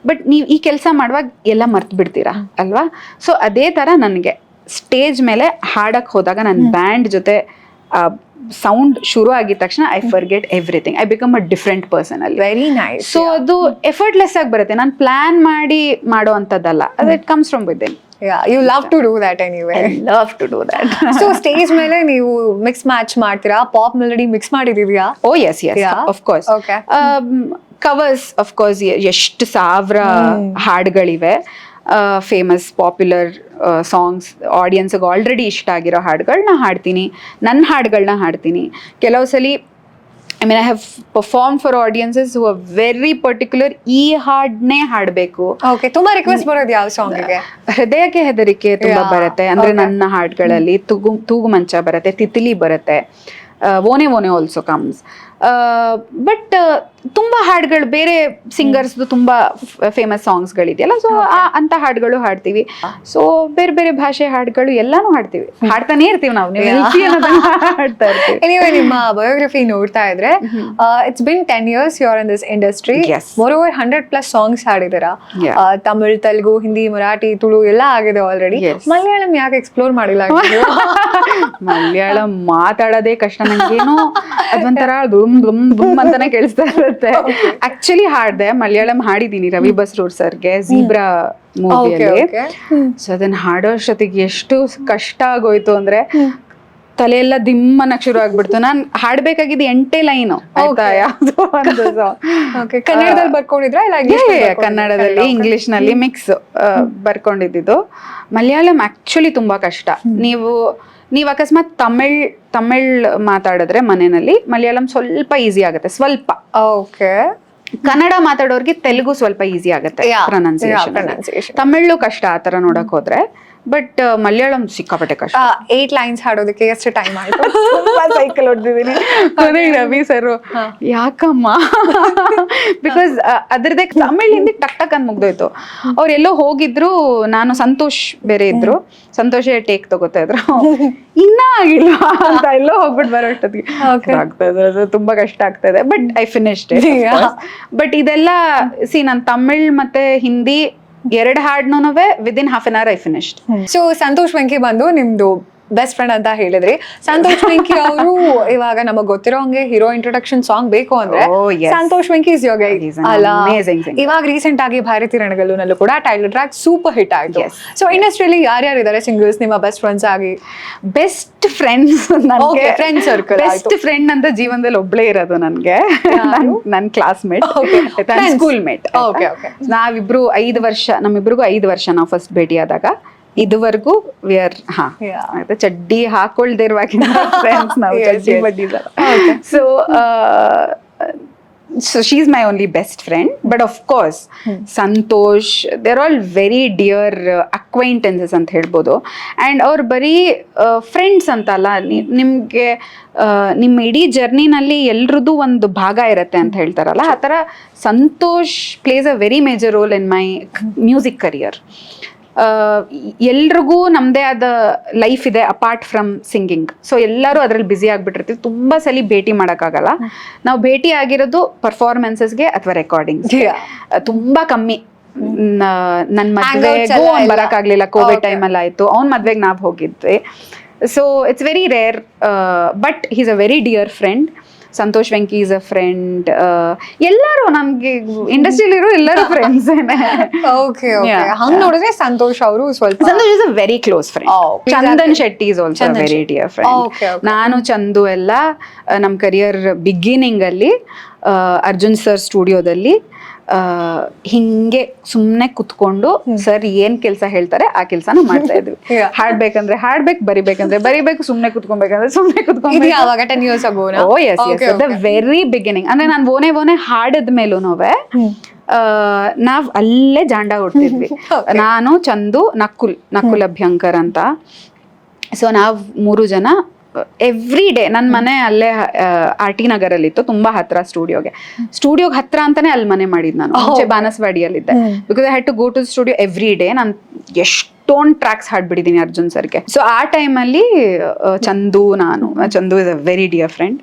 ಬಟ್ ನೀವು ಈ ಕೆಲಸ ಮಾಡುವಾಗ ಎಲ್ಲ ಮರ್ತು ಬಿಡ್ತೀರಾ ಅಲ್ವಾ. ಸೊ ಅದೇ ತರ ನನಗೆ ಸ್ಟೇಜ್ ಮೇಲೆ ಹಾಡಕ್ ಹೋದಾಗ ನನ್ನ ಬ್ಯಾಂಡ್ ಜೊತೆ ಸೌಂಡ್ ಶುರು ಆಗಿದ ತಕ್ಷಣ I forget everything. I become a different person ಅಲ್ಲಿ. Very nice. ಸೊ ಅದು ಎಫರ್ಟ್ಲೆಸ್ ಆಗಿ ಬರುತ್ತೆ. ನಾನು ಪ್ಲಾನ್ ಮಾಡಿ ಮಾಡೋ ಅಂಥದ್ದಲ್ಲ, ಅದು it comes from within. You love to do that anyway. Love to do that. So stage ಮೇಲೆ ನೀವು ಮಿಕ್ಸ್ ಮ್ಯಾಚ್ ಮಾಡ್ತೀರಾ? ಪಾಪ್ ಮೆಲಡಿ ಮಿಕ್ಸ್ ಮಾಡಿದೀರಾ? Oh yes yes, of course. Okay. Covers of course ಎಷ್ಟು ಸಾವಿರ ಹಾಡುಗಳಿವೆ, ಫೇಮಸ್ ಪಾಪ್ಯುಲರ್ ಸಾಂಗ್ಸ್, ಆಡಿಯನ್ಸ್ಗೆ already ಇಷ್ಟ ಆಗಿರೋ ಹಾಡುಗಳನ್ನ ಹಾಡ್ತೀನಿ, ನನ್ನ ಹಾಡುಗಳನ್ನ ಹಾಡ್ತೀನಿ. ಕೆಲವು ಸಲ I mean I have perform for audiences who are very particular, ಈ ಹಾಡನ್ನೇ ಹಾಡಬೇಕು. ಓಕೆ, ತುಂಬಾ ರಿಕ್ವೆಸ್ಟ್ ಬರೋದು ಯಾವ ಸಾಂಗಿಗೆ? ಹೃದಯಕ್ಕೆ ಹೆದರಿಕೆ ತುಂಬಾ ಬರುತ್ತೆ, ಅಂದ್ರೆ ನನ್ನ ಹಾಡುಗಳಲ್ಲಿ ತೂಗು ಮಂಚ ಬರುತ್ತೆ, ತಿತಿಲಿ ಬರುತ್ತೆ, ಓನೆ ಓನೆ ಆಲ್ಸೋ ಕಮ್ಸ್. ಬಟ್ ತುಂಬ ಹಾಡುಗಳು ಬೇರೆ ಸಿಂಗರ್ಸ್ದು ತುಂಬ ಫೇಮಸ್ ಸಾಂಗ್ಸ್ಗಳಿದೆಯಲ್ಲ, ಸೊ ಅಂತ ಹಾಡುಗಳು ಹಾಡ್ತೀವಿ. ಸೊ ಬೇರೆ ಬೇರೆ ಭಾಷೆ ಹಾಡುಗಳು ಎಲ್ಲಾನು ಹಾಡ್ತೀವಿ, ಹಾಡ್ತಾನೆ ಇರ್ತೀವಿ ನಾವು. ಹಾಡ್ತಾ ಇರ್ತೀವಿ. ಎನಿವೇ, ನಿಮ್ಮ ಬಯೋಗ್ರಫಿ ನೋಡ್ತಾ ಇದ್ರೆ it's been 10 years you are in this industry. Moreover 100+ songs ಹಾಡಿದಿರಾ. ತಮಿಳ್, ತೆಲುಗು, ಹಿಂದಿ, ಮರಾಠಿ, ತುಳು ಎಲ್ಲ ಆಗಿದೆ ಆಲ್ರೆಡಿ. ಮಲಯಾಳಂ ಯಾಕೆ ಎಕ್ಸ್ಪ್ಲೋರ್ ಮಾಡಿಲ್ಲ? ಮಲಯಾಳಂ ಮಾತಾಡೋದೇ ಕಷ್ಟ ನಂಗೇನೋ, ಅದೊಂಥರ ದುಮ್ ದುಮ್ ದುಮ್ ಅಂತಾನೆ ಕೇಳಿಸ್ತಾ ಇರುತ್ತೆ. ಆಕ್ಚುಲಿ ಹಾಡ್ದೆ, ಮಲಯಾಳಂ ಹಾಡಿದೀನಿ ರವಿ ಬಸ್ರೂರ್ ಸರ್ಗೆ ಝೀಬ್ರಾ ಮೂವಿಯಲ್ಲಿ. ಸೊ ಅದನ್ನ ಹಾಡೋ ಅಷ್ಟೊತ್ತಿಗೆ ಎಷ್ಟು ಕಷ್ಟ ಆಗೋಯ್ತು ಅಂದ್ರೆ ತಲೆಯೆಲ್ಲ ದಿಮ್ಮನಕ್ ಶುರು ಆಗ್ಬಿಡ್ತು. ನಾನ್ ಹಾಡ್ಬೇಕಾಗಿದ್ದು 8 ಲೈನು ಆಯ್ತಾ, ಯಾವ್ದೋ ಒಂದು ಕನ್ನಡದಲ್ಲಿ ಬರ್ಕೊಂಡಿದ್ರ ಇಲ್ಲ ಕನ್ನಡದಲ್ಲಿ ಇಂಗ್ಲಿಷ್ ನಲ್ಲಿ ಮಿಕ್ಸ್ ಬರ್ಕೊಂಡಿದ್ದು. ಮಲಯಾಳಂ ಆಕ್ಚುಲಿ ತುಂಬಾ ಕಷ್ಟ. ನೀವು ಅಕಸ್ಮಾತ್ ತಮಿಳ್ ಮಾತಾಡಿದ್ರೆ ಮನೆಯಲ್ಲಿ ಮಲಯಾಳಂ ಸ್ವಲ್ಪ ಈಸಿ ಆಗುತ್ತೆ, ಸ್ವಲ್ಪ. ಓಕೆ. ಕನ್ನಡ ಮಾತಾಡೋರ್ಗೆ ತೆಲುಗು ಸ್ವಲ್ಪ ಈಸಿ ಆಗುತ್ತೆ ಪ್ರೊನೌನ್ಸಿಯೇಷನ್. ತಮಿಳು ಕಷ್ಟ ಆತರ ನೋಡಕ್ ಹೋದ್ರೆ, ಬಟ್ ಮಲಯಾಳಂ ಸಿಕ್ಕಾಪಟ್ಟೆ ಕಷ್ಟ. 8 ಲೈನ್ಸ್ ಹಾಡೋದಕ್ಕೆ ಎಷ್ಟು ಟೈಮ್ ಆಯ್ತು? ಸೈಕಲ್ ಹೊಡೆದಿದ್ದೀನಿ. ರವಿ ಸರ್ ಯಾಕಮ್ಮ, ಬಿಕಾಸ್ ಅದ್ರದ್ದೇ ತಮಿಳ್ ಹಿಂದಿ ಟಕ್ ಟಕ್ ಅಂತ ಮುಗ್ದೋಯ್ತು. ಅವ್ರು ಎಲ್ಲೋ ಹೋಗಿದ್ರು, ನಾನು ಸಂತೋಷ್ ಬೇರೆ ಇದ್ರು, ಸಂತೋಷೇ ಟೇಕ್ ತಗೋತಾ ಇದ್ರು, ಇನ್ನ ಆಗಿಲ್ಲ ಅಂತ ಎಲ್ಲೋ ಹೋಗ್ಬಿಟ್ಟು ಬರೋ ಅಷ್ಟೊತ್ತಿಗೆ ಆಗ್ತಾ ಇದೆ, ತುಂಬಾ ಕಷ್ಟ ಆಗ್ತಾ ಇದೆ. But I finished. ಬಟ್ ಇದೆಲ್ಲ ನಾನು ತಮಿಳ್ ಮತ್ತೆ ಹಿಂದಿ 2 ಹಾಡ್ನೂ within half an hour I finished. So Santhosh Venki ಬಂದು ನಿಮ್ದು ಬೆಸ್ಟ್ ಫ್ರೆಂಡ್ ಅಂತ ಹೇಳಿದ್ರಿ. ಸಂತೋಷ್ ವೆಂಕಿ ಅವರು ಇವಾಗ ನಮಗ್ ಗೊತ್ತಿರೋ ಹಂಗೆ ಹೀರೋ ಇಂಟ್ರೊಡಕ್ಷನ್ ಸಾಂಗ್ ಬೇಕು ಅಂದ್ರೆ ಸಂತೋಷ್ ವೆಂಕಿ ಇಸ್ ಯೋರ್ ಗೈ ಅಲ್ಲ? ಇವಾಗ ರೀಸೆಂಟ್ ಆಗಿ ಭಾರತಿ ರಣಗಲ್ಲುನಲ್ಲೂ ಕೂಡ ಟೈಟಲ್ ಟ್ರ್ಯಾಕ್ ಸೂಪರ್ ಹಿಟ್ ಆಯ್ತು. ಸೊ ಇಂಡಸ್ಟ್ರಿಯಲ್ಲಿ ಯಾರ್ಯಾರು ಇದಾರೆ ಸಿಂಗರ್ಸ್ ನಿಮ್ಮ ಬೆಸ್ಟ್ ಫ್ರೆಂಡ್ಸ್ ಆಗಿ? Best friends, friend circle. Best friend ಅಂತ ಜೀವನದಲ್ಲಿ ಒಬ್ಳೇ ಇರೋದು ನನ್ಗೆ, ನನ್ ಕ್ಲಾಸ್ಮೇಟ್, ಸ್ಕೂಲ್ ಮೇಟ್. ನಾವಿಬ್ರು 5 ವರ್ಷ, ನಮ್ಮಿಬ್ರಿಗೂ 5 ವರ್ಷ ನಾವು ಫಸ್ಟ್ ಭೇಟಿ ಆದಾಗ. ಇದುವರೆಗೂ ವಿ ಆರ್ ಚಡ್ಡಿ ಹಾಕೊಳ್ದಿರುವಾಗಿನ ಫ್ರೆಂಡ್ಸ್ ನಾವು. So she's my only best friend, but of course Santosh, they're all very dear acquaintances ಅಂತ ಹೇಳ್ಬೋದು. ಆ್ಯಂಡ್ ಅವ್ರು ಬರೀ ಫ್ರೆಂಡ್ಸ್ ಅಂತಲ್ಲ, ನಿಮಗೆ ನಿಮ್ಮ ಇಡೀ ಜರ್ನಿನಲ್ಲಿ ಎಲ್ರದ್ದು ಒಂದು ಭಾಗ ಇರುತ್ತೆ ಅಂತ ಹೇಳ್ತಾರಲ್ಲ, ಆ ಥರ Santosh place a very major role in my music career. ಎಲ್ರಿಗೂ ನಮ್ಮದೇ ಆದ ಲೈಫ್ ಇದೆ ಅಪಾರ್ಟ್ ಫ್ರಮ್ ಸಿಂಗಿಂಗ್. ಸೊ ಎಲ್ಲರೂ ಅದ್ರಲ್ಲಿ ಬ್ಯುಸಿ ಆಗ್ಬಿಟ್ಟಿರ್ತೀವಿ, ತುಂಬಾ ಸಲ ಭೇಟಿ ಮಾಡೋಕ್ಕಾಗಲ್ಲ. ನಾವು ಭೇಟಿ ಆಗಿರೋದು ಪರ್ಫಾರ್ಮೆನ್ಸಸ್ಗೆ ಅಥವಾ ರೆಕಾರ್ಡಿಂಗ್ಸ್ಗೆ, ತುಂಬಾ ಕಮ್ಮಿ. ನನ್ನ ಮದ್ವೆಗೂ ಬರೋಕ್ಕಾಗ್ಲಿಲ್ಲ, ಕೋವಿಡ್ ಟೈಮಲ್ಲಿ ಆಯ್ತು. ಅವ್ನ ಮದ್ವೆಗೆ ನಾವು ಹೋಗಿದ್ವಿ. So it's very rare, but he's a very dear friend. Santosh Venki is a friend. ಎಲ್ಲರೂ ನಮ್ಗೆ ಇಂಡಸ್ಟ್ರಿಯಲ್ಲಿರೋ ಎಲ್ಲರೂ ಫ್ರೆಂಡ್ಸ್. ಓಕೆ, ಹಂಗ್ ನೋಡಿದ್ರೆ ಸಂತೋಷ್ ಅವರು ಸ್ವಲ್ಪ, Santosh is a very close friend. Chandan Shetty is also a very dear friend. ನಾನು ಚಂದು ಎಲ್ಲ ನಮ್ಮ ಕರಿಯರ್ ಬಿಗಿನಿಂಗ್ ಅಲ್ಲಿ ಅರ್ಜುನ್ ಸರ್ ಸ್ಟುಡಿಯೋದಲ್ಲಿ ಹಿಂಗೆ ಸುಮ್ನೆ ಕುತ್ಕೊಂಡು ಸರ್ ಏನ್ ಕೆಲ್ಸ ಹೇಳ್ತಾರೆ ಆ ಕೆಲ್ಸನ ಮಾಡ್ತಾ ಇದ್ವಿ. ಹಾಡ್ಬೇಕಂದ್ರೆ ಹಾಡ್ಬೇಕು, ಬರಿಬೇಕು, ಸುಮ್ನೆ ಕುತ್ಕೊಬೇಕಂದ್ರೆ ಸುಮ್ನೆ ಕುತ್ಕೊಂಡು. ಅವಾಗ 10 years ago. Oh yes yes, the very beginning. ಅಂದ್ರೆ ನಾನು ಓನೆ ಹಾಡಿದ ಮೇಲೂ ನಾವ್ ಅಲ್ಲೇ ಜಾಂಡ ಹುಡ್ತಿದ್ವಿ. ನಾನು, ಚಂದು, ನಕುಲ್ ಅಭ್ಯಂಕರ್ ಅಂತ. ಸೊ ನಾವ್ 3 ಜನ ಎವ್ರಿ ಡೇ, ನನ್ನ ಮನೆ ಅಲ್ಲೇ RT ನಗರಲ್ಲಿತ್ತು, ತುಂಬಾ ಹತ್ರ ಸ್ಟುಡಿಯೋಗೆ ಹತ್ರ ಅಂತಾನೆ ಅಲ್ಲಿ ಮನೆ ಮಾಡಿದ್ ನಾನು. ಮುಂಚೆ ಬಾನಸವಾಡಿಯಲ್ಲಿದ್ದೆ. Because I had to go to studio every day. ನಾನು ಎಷ್ಟೊಂದು ಟ್ರ್ಯಾಕ್ಸ್ ಹಾಡ್ಬಿಟ್ಟಿದ್ದೀನಿ ಅರ್ಜುನ್ ಸರ್ಗೆ. ಸೊ ಆ ಟೈಮಲ್ಲಿ Chandu is a very dear friend.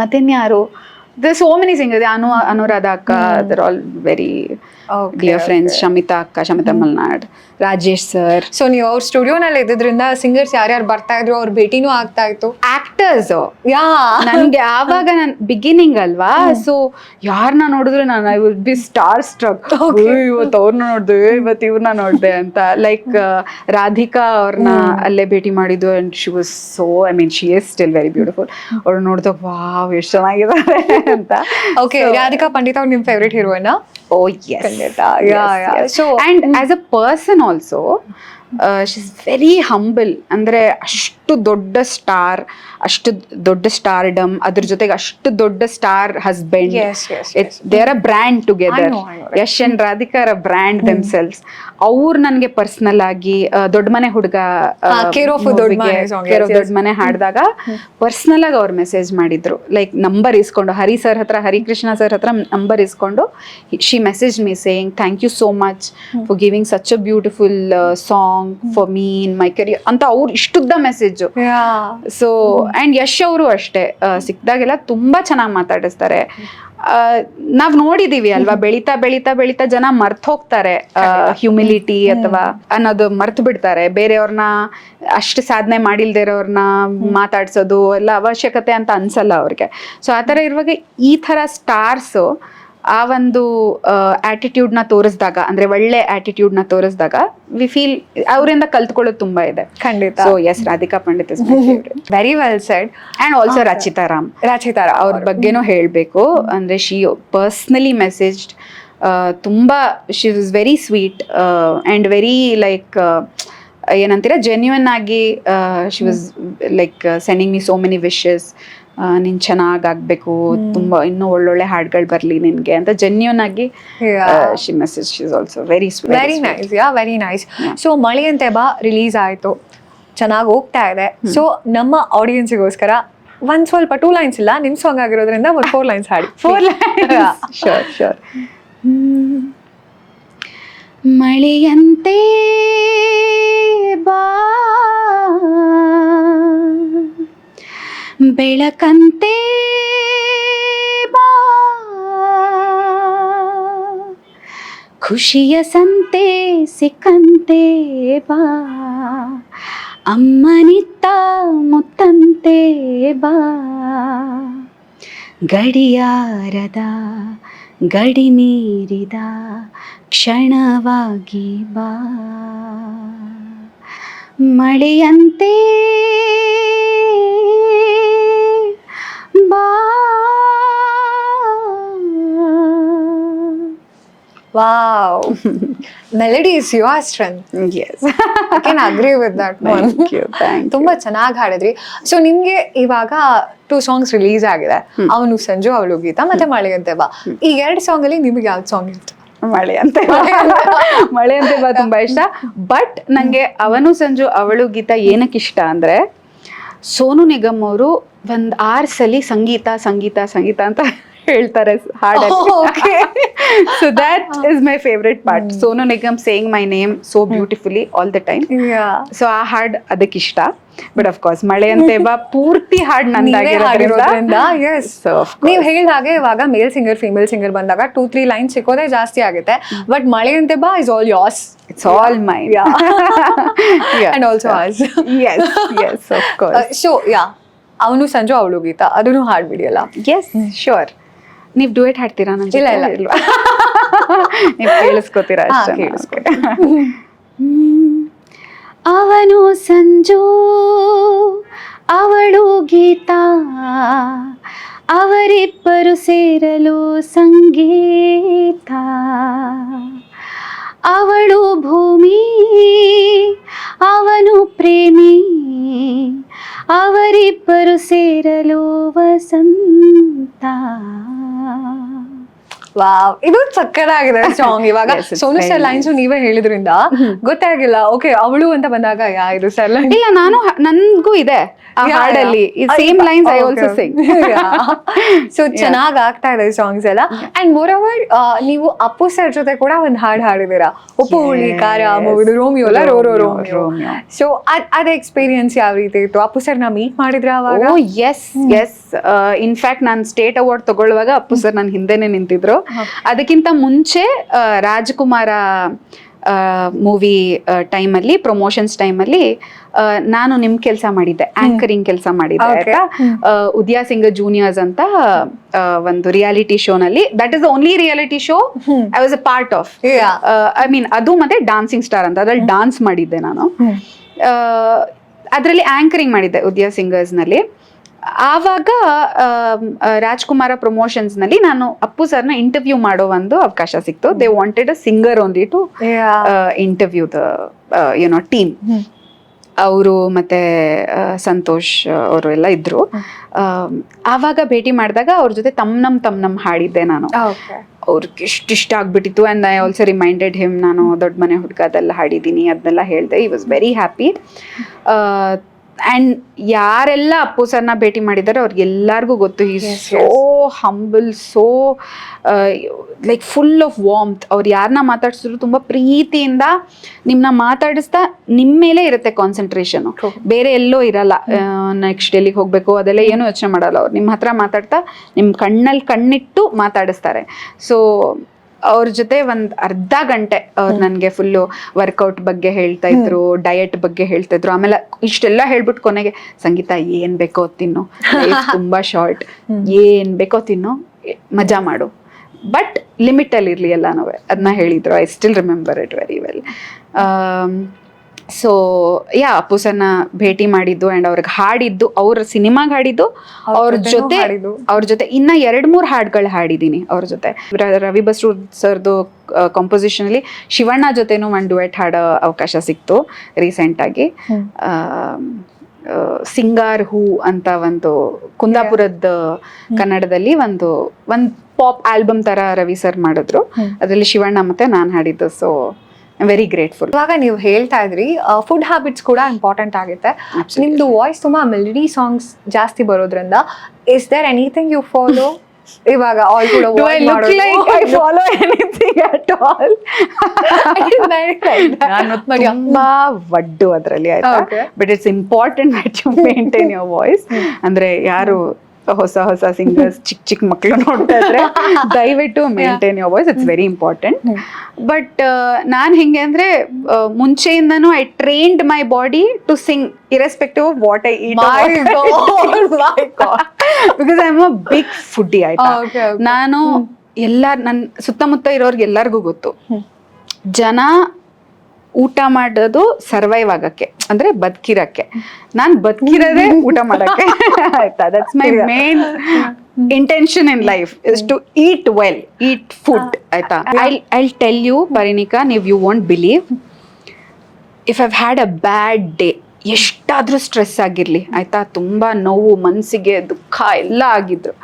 ಮತ್ತಿನ್ಯಾರು, there's so many singers. Anuradha akka, they're all very dear friends. Shamita akka, Shamita Malnad, Rajesh sir. So ನೀವು ಅವ್ರ ಸ್ಟುಡಿಯೋನಲ್ಲಿ ಇದ್ದಿದ್ರಿಂದ singers ಯಾರ್ಯಾರು ಬರ್ತಾ ಇದ್ರು ಅವ್ರ ಭೇಟಿನೂ ಆಗ್ತಾ ಇತ್ತು. ಆಕ್ಟರ್ಸ್ ಯಾ ನನ್ಗೆ ಆವಾಗ ನನ್ ಬಿಗಿನಿಂಗ್ ಅಲ್ವಾ, ಸೊ ಯಾರನ್ನ ನೋಡಿದ್ರೆ ನಾನು I would be star struck. ಇವತ್ತು ಅವ್ರನ್ನ ನೋಡ್ದೆ, ಇವತ್ತು ಇವ್ರನ್ನ ನೋಡ್ದೆ ಅಂತ. ಲೈಕ್ ರಾಧಿಕಾ ಅವ್ರನ್ನ ಅಲ್ಲೇ ಭೇಟಿ ಮಾಡಿದ್ದು, and she was so, I mean she is still very beautiful. ಅವ್ರು ನೋಡಿದಾಗ ವಾವ್ ಎಷ್ಟು ಚೆನ್ನಾಗಿದ್ದಾರೆ ಅಂತ. ಓಕೆ, ರಾಧಿಕಾ ಪಂಡಿತ್ ಅವ್ರು ನಿಮ್ favourite heroine? Oh yes. Yeah. So and as a person also, she's very humble. ಅಂದ್ರೆ ಅಷ್ಟು ದೊಡ್ಡ ಸ್ಟಾರ್, ಅಷ್ಟು ದೊಡ್ಡ ಸ್ಟಾರ್ಡಮ್, ಅದ್ರ ಜೊತೆಗೆ ಅಷ್ಟು ದೊಡ್ಡ star husband. They are a brand together. Yash and Radhika are a brand themselves. ಅವ್ರು ನನ್ಗೆ ಪರ್ಸನಲ್ ಆಗಿ ದೊಡ್ಡ ಮನೆ ಹುಡುಗ, ಕೇರ್ ಆಫ್ ದೊಡ್ಡ ಮನೆ ಹಾಡಿದಾಗ ಪರ್ಸನಲ್ ಆಗಿ ಅವ್ರು ಮೆಸೇಜ್ ಮಾಡಿದ್ರು. ಲೈಕ್ ನಂಬರ್ ಇಸ್ಕೊಂಡು ಹರಿಕೃಷ್ಣ ಸರ್ ಹತ್ರ ನಂಬರ್ ಇಸ್ಕೊಂಡು she message me saying thank you so much for giving such a beautiful song for me in my career ಅಂತ ಅವ್ರು ಇಷ್ಟುದ್ದ ಮೆಸೇಜ್. ಸೊ ಅಂಡ್ ಯಶ್ ಅವರು ಅಷ್ಟೇ, ಸಿಕ್ದಾಗೆಲ್ಲ ತುಂಬಾ ಚೆನ್ನಾಗಿ ಮಾತಾಡಿಸ್ತಾರೆ. ನಾವ್ ನೋಡಿದೀವಿ ಅಲ್ವಾ, ಬೆಳಿತಾ ಬೆಳಿತಾ ಬೆಳಿತಾ ಜನ ಮರ್ತ್ ಹೋಗ್ತಾರೆ ಹ್ಯುಮಿಲಿಟಿ ಅಥವಾ ಅನ್ನೋದು ಮರ್ತು ಬಿಡ್ತಾರೆ. ಬೇರೆಯವ್ರನ್ನ ಅಷ್ಟು ಸಾಧನೆ ಮಾಡಿಲ್ದೇ ಇರೋರ್ನ ಮಾತಾಡ್ಸೋದು ಎಲ್ಲ ಅವಶ್ಯಕತೆ ಅಂತ ಅನ್ಸಲ್ಲ ಅವ್ರಿಗೆ. ಸೊ ಆತರ ಇರುವಾಗ ಈ ತರ ಸ್ಟಾರ್ಸ್ ಆ ಒಂದು ಆಟಿಟ್ಯೂಡ್ ನ ತೋರಿಸಿದಾಗ, ಅಂದ್ರೆ ಒಳ್ಳೆ ಆಟಿಟ್ಯೂಡ್ ನ ತೋರಿಸಿದಾಗ ವಿ ಫೀಲ್ ಅವರಿಂದ ಕಲ್ತ್ಕೊಳ್ಳೋದು ತುಂಬಾ ಇದೆ. ಖಂಡಿತ. So yes, Radhika Pandit is my favourite. Very well said. And also Rachita Ram ಅವ್ರ ಬಗ್ಗೆನೂ ಹೇಳ್ಬೇಕು. ಅಂದ್ರೆ ಶಿ ಪರ್ಸ್ನಲಿ ಮೆಸೇಜ್ಡ್, ತುಂಬಾ she is very sweet and very like ಏನಂತೀರಾ ಜೆನ್ಯೂನ್ ಆಗಿ she was like sending me so many wishes. ನೀನ್ ಚೆನ್ನಾಗಾಗ್ಬೇಕು, ತುಂಬಾ ಇನ್ನೂ ಒಳ್ಳೊಳ್ಳೆ ಹಾಡ್ಗಳು ಬರ್ಲಿ ನಿನ್ಗೆ ಅಂತ ಜೆನ್ಯೂನ್ ಆಗಿ she message. She is also very sweet. Very nice. Very nice. So ಮಳೆಯಂತೆ ಬಾ ರಿಲೀಸ್ ಆಯ್ತು, ಚೆನ್ನಾಗಿ ಹೋಗ್ತಾ ಇದೆ. ಸೊ ನಮ್ಮ ಆಡಿಯನ್ಸಿಗೋಸ್ಕರ ಒಂದ್ ಸ್ವಲ್ಪ 2 ಲೈನ್ಸ್ ಇಲ್ಲ, ನಿಮ್ ಸಾಂಗ್ ಆಗಿರೋದ್ರಿಂದ ಒಂದು 4 ಲೈನ್ಸ್ ಹಾಡಿ. 4 ಲೈನ್ಸ್? ಶೋರ್. ಮಳೆಯಂತೆ ಬಾ, ಬೆಳಕಂತೆ ಬಾ, ಖುಷಿಯ ಸಂತೆ ಸಿಕ್ಕಂತೆ ಬಾ, ಅಮ್ಮನಿತ್ತ ಮುತ್ತಂತೆ ಬಾ, ಗಡಿಯಾರದ ಗಡಿ ಮೀರಿದ ಕ್ಷಣವಾಗಿ ಬಾ, ಮಳೆಯಂತೆ ಬಾ. Wow. Melody is your strength. Yes. I can agree with that one. Thank you. ತುಂಬಾ ಚೆನ್ನಾಗಿ ಹಾಡಿದ್ರಿ. ಸೊ ನಿಮ್ಗೆ ಇವಾಗ 2 ಸಾಂಗ್ಸ್ ರಿಲೀಸ್ ಆಗಿದೆ, ಅವನು ಸಂಜು ಅವಳು ಗೀತಾ ಮತ್ತೆ ಮಳೆಯಂತೆ ಬಾ. ಈ 2 ಸಾಂಗ್ ಅಲ್ಲಿ ನಿಮಗೆ ಯಾವ್ದು ಸಾಂಗ್ ಇತ್ತು? ಮಳೆಯಂತೆ ಬಾ ತುಂಬಾ ಇಷ್ಟ. ಬಟ್ ನಂಗೆ ಅವನು ಸಂಜು ಅವಳು ಗೀತಾ ಏನಕ್ಕೆ ಇಷ್ಟ ಅಂದ್ರೆ, ಸೋನು ನಿಗಮ್ ಅವರು ಒಂದ್ 6 ಸಲಿ ಸಂಗೀತ ಸಂಗೀತ ಸಂಗೀತ ಅಂತ ಹೇಳ್ತಾರೆ ಹಾಡಲ್ಲಿ. So that is my favourite part. Sonu Nigam saying my name so beautifully all the time. So ಆ ಹಾಡ್ ಅದಕ್ಕೆ ಇಷ್ಟ. ಬಟ್ ಆಫ್ ಕೋರ್ಸ್ ಮಳೆಯಂತೆ ಬಾ ಪೂರ್ತಿ ಹಾಡ್ ನಂದಾಗಿರೋದ್ರಿಂದ. ನೀವ್ ಹೇಳಿದ ಹಾಗೆ ಇವಾಗ ಮೇಲ್ ಸಿಂಗರ್ ಫೀಮೇಲ್ ಸಿಂಗರ್ ಬಂದಾಗ 2-3 ಲೈನ್ ಸಿಕ್ಕೋದೇ ಜಾಸ್ತಿ ಆಗುತ್ತೆ. ಬಟ್ ಮಳೆಯಂತೆ ಬಾ is all yours. It's all mine. And also ours. Yes, of course. So ಅವನು ಸಂಜು ಅವಳು ಗೀತಾ ಅದನ್ನು ಹಾಡ್ಬಿಡಿಯಲ್ಲ? Yes sure. ನೀವ್ ಡುಯೆಟ್ ಹಾಡ್ತೀರಾ? ಇಲ್ಲ. ನೀವ್ ಕೇಳಿಸ್ಕೊತೀರಾ ಅಷ್ಟೇ. ಅವನು ಸಂಜು ಅವಳು ಗೀತಾ, ಅವರಿಬ್ಬರು ಸೇರಲು ಸಂಗೀತ, ಅವಳು ಭೂಮಿ ಅವನು ಪ್ರೇಮಿ, ಅವರಿಬ್ಬರು ಸೇರಲು ವಸಂತ. ವಾವ್, ಇದು ಸಕ್ಕತ್ತಾಗಿದೆ ಸಾಂಗ್. ಇವಾಗ Yes, it's Sonu very sir lines ನೀವೇ ಹೇಳಿದ್ರಿಂದ ಗೊತ್ತಾಗಿಲ್ಲ. ಓಕೆ, ಅವಳು ಅಂತ ಬಂದಾಗ ಇದು ಸರ್ ಲೈನ್ ಇಲ್ಲ, ನನ್ಗೂ ಇದೆ ಆ ಹಾಡಲ್ಲಿ same lines I also sing. So ಚೆನ್ನಾಗ್ ಆಗ್ತಾ ಇದೆ ಸಾಂಗ್ಸ್ ಎಲ್ಲ. ಅಂಡ್ ಮೋರ್ ಓವರ್ ನೀವು ಅಪ್ಪು ಸರ್ ಜೊತೆ ಕೂಡ ಒಂದ್ ಹಾಡ್ ಹಾಡಿದೀರಾ, ಉಪ್ಪು ಹುಳಿ ಖಾರ ಮೂವಿದು ರೋಮಿಯೋ ಅಲ್ಲ, ರೋ ರೋ ರೋಮಿಯೋ. ಸೊ ಅದ ಎಕ್ಸ್ಪೀರಿಯನ್ಸ್ ಯಾವ ರೀತಿ ಇತ್ತು? ಅಪ್ಪು ಸರ್ ನಾ ಮೀಟ್ ಮಾಡಿದ್ರ ಅವಾಗ? ಓ ಎಸ್ ಎಸ್, ಇನ್ಫ್ಯಾಕ್ಟ್ ನಾನು ಸ್ಟೇಟ್ ಅವಾರ್ಡ್ ತಗೊಳ್ಳುವಾಗ ಅಪ್ಪು ಸರ್ ನನ್ನ ಹಿಂದೆನೆ ನಿಂತಿದ್ರು. ಅದಕ್ಕಿಂತ ಮುಂಚೆ ರಾಜಕುಮಾರ ಮೂವಿ ಟೈಮಲ್ಲಿ, ಪ್ರಮೋಷನ್ಸ್ ಟೈಮಲ್ಲಿ ನಾನು ನಿಮ್ ಕೆಲಸ ಮಾಡಿದ್ದೆ, ಆಂಕರಿಂಗ್ ಕೆಲಸ ಮಾಡಿದ್ದೆ ಆಯ್ತಾ. ಉದಯ ಸಿಂಗ್ ಜೂನಿಯರ್ಸ್ ಅಂತ ಒಂದು ರಿಯಾಲಿಟಿ ಶೋನಲ್ಲಿ, that is only reality show I was a part of. I mean ಅದು ಮತ್ತೆ ಡಾನ್ಸಿಂಗ್ ಸ್ಟಾರ್ ಅಂತ, ಅದ್ರಲ್ಲಿ ಡಾನ್ಸ್ ಮಾಡಿದ್ದೆ ನಾನು. ಅದರಲ್ಲಿ ಆಂಕರಿಂಗ್ ಮಾಡಿದ್ದೆ ಉದಯ ಸಿಂಗರ್ಸ್ ನಲ್ಲಿ. ಆವಾಗ ರಾಜ್ಕುಮಾರ ಪ್ರಮೋಷನ್ಸ್ ನಲ್ಲಿ ನಾನು ಅಪ್ಪು ಸರ್ನ ಇಂಟರ್ವ್ಯೂ ಮಾಡೋ ಒಂದು ಅವಕಾಶ ಸಿಕ್ತು. They wanted a singer only to interview the you know team. ಅವರು ಮತ್ತೆ ಸಂತೋಷ್ ಅವರು ಎಲ್ಲ ಇದ್ರು. ಆವಾಗ ಭೇಟಿ ಮಾಡಿದಾಗ ಅವ್ರ ಜೊತೆ ತಮ್ ಹಾಡಿದ್ದೆ ನಾನು. ಅವ್ರಿಗೆ ಇಷ್ಟ ಆಗ್ಬಿಟ್ಟಿತ್ತು. And I also reminded him, ನಾನು ದೊಡ್ಡ ಮನೆ ಹುಡುಗ ಅದೆಲ್ಲ ಹಾಡಿದ್ದೀನಿ, ಅದನ್ನೆಲ್ಲ ಹೇಳಿದೆ. ಈ ವಾಸ್ ವೆರಿ ಹ್ಯಾಪಿ. ಆ್ಯಂಡ್ ಯಾರೆಲ್ಲ ಅಪ್ಪು ಸರ್ನ ಭೇಟಿ ಮಾಡಿದ್ದಾರೆ ಅವ್ರಿಗೆಲ್ಲರಿಗೂ ಗೊತ್ತು, ಈ so humble, so like full of ವಾರ್ಮ್ತ್. ಅವ್ರು ಯಾರನ್ನ ಮಾತಾಡ್ಸಿದ್ರು ತುಂಬ ಪ್ರೀತಿಯಿಂದ ನಿಮ್ಮನ್ನ ಮಾತಾಡಿಸ್ತಾ ನಿಮ್ಮ ಮೇಲೆ ಇರುತ್ತೆ ಕಾನ್ಸಂಟ್ರೇಷನು, ಬೇರೆ ಎಲ್ಲೋ ಇರಲ್ಲ. ನೆಕ್ಸ್ಟ್ ಎಲ್ಲಿಗೆ ಹೋಗಬೇಕು ಅದೆಲ್ಲ ಏನೂ ಯೋಚನೆ ಮಾಡಲ್ಲ. ಅವ್ರು ನಿಮ್ಮ ಹತ್ರ ಮಾತಾಡ್ತಾ ನಿಮ್ಮ ಕಣ್ಣಲ್ಲಿ ಕಣ್ಣಿಟ್ಟು ಮಾತಾಡಿಸ್ತಾರೆ. ಸೊ ಅವ್ರ ಜೊತೆ ಒಂದು ಅರ್ಧ ಗಂಟೆ ಅವ್ರು ನನಗೆ ಫುಲ್ಲು ವರ್ಕೌಟ್ ಬಗ್ಗೆ ಹೇಳ್ತಾ ಇದ್ರು, ಡಯಟ್ ಬಗ್ಗೆ ಹೇಳ್ತಾ ಇದ್ರು. ಆಮೇಲೆ ಇಷ್ಟೆಲ್ಲ ಹೇಳ್ಬಿಟ್ಟು ಕೊನೆಗೆ, ಸಂಗೀತ ಏನ್ ಬೇಕೋ ತಿನ್ನು, ತುಂಬಾ ಶಾರ್ಟ್, ಏನ್ ಬೇಕೋ ತಿನ್ನು, ಮಜಾ ಮಾಡು, ಬಟ್ ಲಿಮಿಟ್ ಅಲ್ಲಿ ಇರ್ಲಿ ಎಲ್ಲಾನು, ಅದನ್ನ ಹೇಳಿದ್ರು. I still remember it very well. So yeah, Appu ಸರ್ನ ಭೇಟಿ ಮಾಡಿದ್ದು ಅಂಡ್ ಅವ್ರಿಗೆ ಹಾಡಿದ್ದು, ಅವ್ರ ಸಿನಿಮಾಗೆ ಹಾಡಿದ್ದು, ಅವ್ರ ಜೊತೆ ಇನ್ನ 2-3 ಹಾಡುಗಳು ಹಾಡಿದ್ದೀನಿ ಅವ್ರ ಜೊತೆ. ರವಿ ಬಸ್ರು ಸರ್ದು ಕಾಂಪೋಸಿಷನ್ ಅಲ್ಲಿ ಶಿವಣ್ಣ ಜೊತೆನೂ ಒಂದು ಡುಯೆಟ್ ಹಾಡೋ ಅವಕಾಶ ಸಿಕ್ತು ರೀಸೆಂಟ್ ಆಗಿ. ಸಿಂಗಾರ್ ಹೂ ಅಂತ ಒಂದು ಕುಂದಾಪುರದ ಕನ್ನಡದಲ್ಲಿ ಒಂದು ಪಾಪ್ ಆಲ್ಬಮ್ ತರ ರವಿ ಸರ್ ಮಾಡಿದ್ರು. ಅದರಲ್ಲಿ ಶಿವಣ್ಣ ಮತ್ತೆ ನಾನು ಹಾಡಿದ್ದು. So very grateful. ಇವಾಗ ನೀವು ಹೇಳ್ತಾ ಇದ್ರಿ ಫುಡ್ ಹ್ಯಾಬಿಟ್ಸ್ ಕೂಡ ಇಂಪಾರ್ಟೆಂಟ್ ಆಗುತ್ತೆ. ನಿಮ್ದು ವಾಯ್ಸ್ ತುಂಬಾ ಮೆಲಡಿ ಸಾಂಗ್ಸ್ ಜಾಸ್ತಿ ಬರೋದ್ರಿಂದ, is there anything you follow? ಇವಾಗ ಆಲ್ ಕೂಡ ಫಾಲೋ ಎನಿಥಿಂಗ್ ಅಟ್ ಆಲ್? ನಾನು ತುಂಬಾ ವಡ್ಡು ಅದರಲ್ಲಿ, ಆಯ್ತಾ. But it's important that you maintain your voice. ಅಂದ್ರೆ ಯಾರು ಹೊಸ ಸಿಂಗರ್ಸ್ ಚಿಕ್ಕ ಮಕ್ಕಳು ನೋಡ್ತಾ ಇದ್ರೆ ದಯವಿಟ್ಟು maintain your voice, it's very important. But ನಾನ್ ಹೆಂಗೆ ಅಂದ್ರೆ, ಮುಂಚೆಯಿಂದನೂ I trained my body to sing irrespective of what I eat, because I am a big foodie, ಆಯ್ತಾ. ನಾನು ನನ್ನ ಸುತ್ತಮುತ್ತ ಇರೋರ್ಗೆ ಎಲ್ಲರಿಗೂ ಗೊತ್ತು, ಜನ ಊಟ ಮಾಡೋದು ಸರ್ವೈವ್ ಆಗಕ್ಕೆ, ಅಂದ್ರೆ ಬದುಕಿರಕ್ಕೆ. ನಾನ್ ಬದುಕಿರೋದೇ ಊಟ ಮಾಡಕ್ಕೆ, ಆಯ್ತಾ. That's my main intention in life, is to eat well, eat food, ಆಯ್ತಾ. I'll tell you Parinika, you won't believe, if I've had a bad day, ಎಷ್ಟಾದ್ರೂ ಸ್ಟ್ರೆಸ್ ಆಗಿರ್ಲಿ, ಆಯ್ತಾ, ತುಂಬಾ ನೋವು, ಮನಸ್ಸಿಗೆ ದುಃಖ ಎಲ್ಲ ಆಗಿದ್ರು,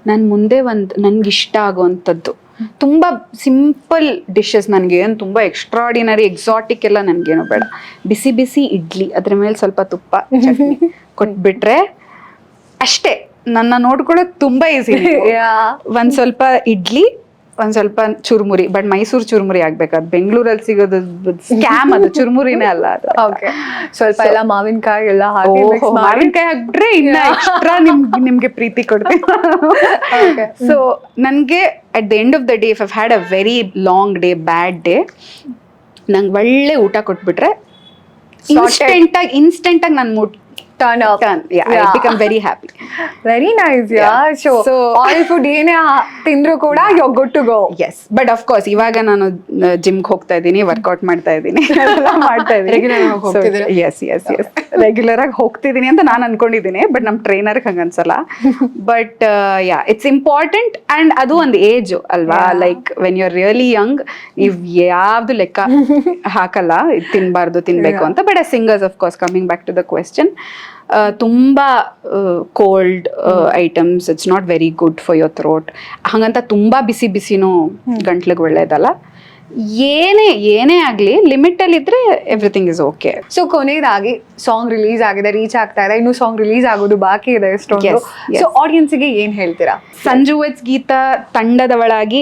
ನಾನು ಮುಂದೆ ನನ್ಗೆ ಇಷ್ಟ ಆಗುವಂಥದ್ದು ತುಂಬಾ ಸಿಂಪಲ್ ಡಿಶಸ್, ನನಗೆ ಏನು ತುಂಬ ಎಕ್ಸ್ಟ್ರಾಡಿನರಿ ಎಕ್ಸಾಟಿಕ್ ಎಲ್ಲ ನನಗೇನು ಬೇಡ. ಬಿಸಿ ಬಿಸಿ ಇಡ್ಲಿ, ಅದ್ರ ಮೇಲೆ ಸ್ವಲ್ಪ ತುಪ್ಪ ಚಟ್ನಿ ಕೊಟ್ಬಿಟ್ರೆ ಅಷ್ಟೇ, ನನ್ನ ನೋಡ್ಕೊಳ್ಳೋದು ತುಂಬಾ ಈಸಿ. ಒಂದ್ ಸ್ವಲ್ಪ ಇಡ್ಲಿ, ಒಂದ್ ಸ್ವಲ್ಪ ಚುರುಮುರಿ, ಬಟ್ ಮೈಸೂರು ಚುರುಮುರಿ ಆಗ್ಬೇಕು. ಅದು ಬೆಂಗಳೂರಲ್ಲಿ ಸಿಗೋದು ಸ್ಕ್ಯಾಮ್, ಅದು ಚುರುಮುರಿನೇ ಅಲ್ಲ ಅದು. ಸ್ವಲ್ಪ ಎಲ್ಲ ಮಾವಿನಕಾಯಿ ಎಲ್ಲ ಹಾಕಿ, ಮಾವಿನಕಾಯಿ ಹಾಕ್ಬಿಟ್ರೆ ಇನ್ನ ಎಕ್ಸ್ಟ್ರಾ ನಿಮ್ಗೆ ಪ್ರೀತಿ ಕೊಡ್ತೀನಿ. ಸೊ ನನ್ಗೆ at the end of the day, if I've had a very long day, bad day, ನಂಗೆ ಒಳ್ಳೆ ಊಟ ಕೊಟ್ಬಿಟ್ರೆ ಇನ್ಸ್ಟೆಂಟ್ ಆಗಿ ನನ್ನ mood turn up. Yeah, I become very happy. Very nice, yeah. So all food ಏನೇ ತಿಂದ್ರು ಕೂಡ you're good to go. Yes, but of course ಇವಾಗ ನಾನು ಜಿಮ್ಗೆ ಹೋಗ್ತಾ ಇದ್ದೀನಿ, ವರ್ಕೌಟ್ ಮಾಡ್ತಾ ಇದ್ದೀನಿ, ರೆಗ್ಯುಲರ್ ಆಗಿ ಹೋಗ್ತಿದ್ದೀನಿ ಅಂತ ನಾನು ಅನ್ಕೊಂಡಿದ್ದೀನಿ. ಬಟ್ ನಮ್ಮ ಟ್ರೈನರ್ ಹಂಗ ಅನ್ಸಲ್ಲ. But yeah, it's important. And ಅದು ಒಂದು ಏಜ್ ಅಲ್ವಾ, like when you are really young, ನೀವ್ ಯಾವ್ದು ಲೆಕ್ಕ ಹಾಕಲ್ಲ ತಿನ್ಬಾರ್ದು ತಿನ್ಬೇಕು ಅಂತ. But as singers, of course, coming back to the question, ತುಂಬ cold items it's not very good for your throat. ಹಾಗಂತ ತುಂಬ ಬಿಸಿ ಬಿಸಿನೂ ಗಂಟ್ಲಿಗೆ ಒಳ್ಳೇದಲ್ಲ. ಏನೇ ಆಗಲಿ ಲಿಮಿಟಲ್ಲಿದ್ದರೆ ಎವ್ರಿಥಿಂಗ್ ಇಸ್ ಓಕೆ. ಸೊ ಕೊನೆಯದಾಗಿ ಸಾಂಗ್ ರಿಲೀಸ್ ಆಗಿದೆ, ರೀಚ್ ಆಗ್ತಾ ಇದೆ, ಇನ್ನೂ ಸಾಂಗ್ ರಿಲೀಸ್ ಆಗೋದು ಬಾಕಿ ಇದೆ ಎಷ್ಟೊಂದು. Yes, yes. ಸೊ ಆಡಿಯನ್ಸ್ಗೆ ಏನ್ ಹೇಳ್ತೀರಾ? ಸಂಜು ವೆಟ್ಸ್ ಗೀತಾ ತಂಡದವಳಾಗಿ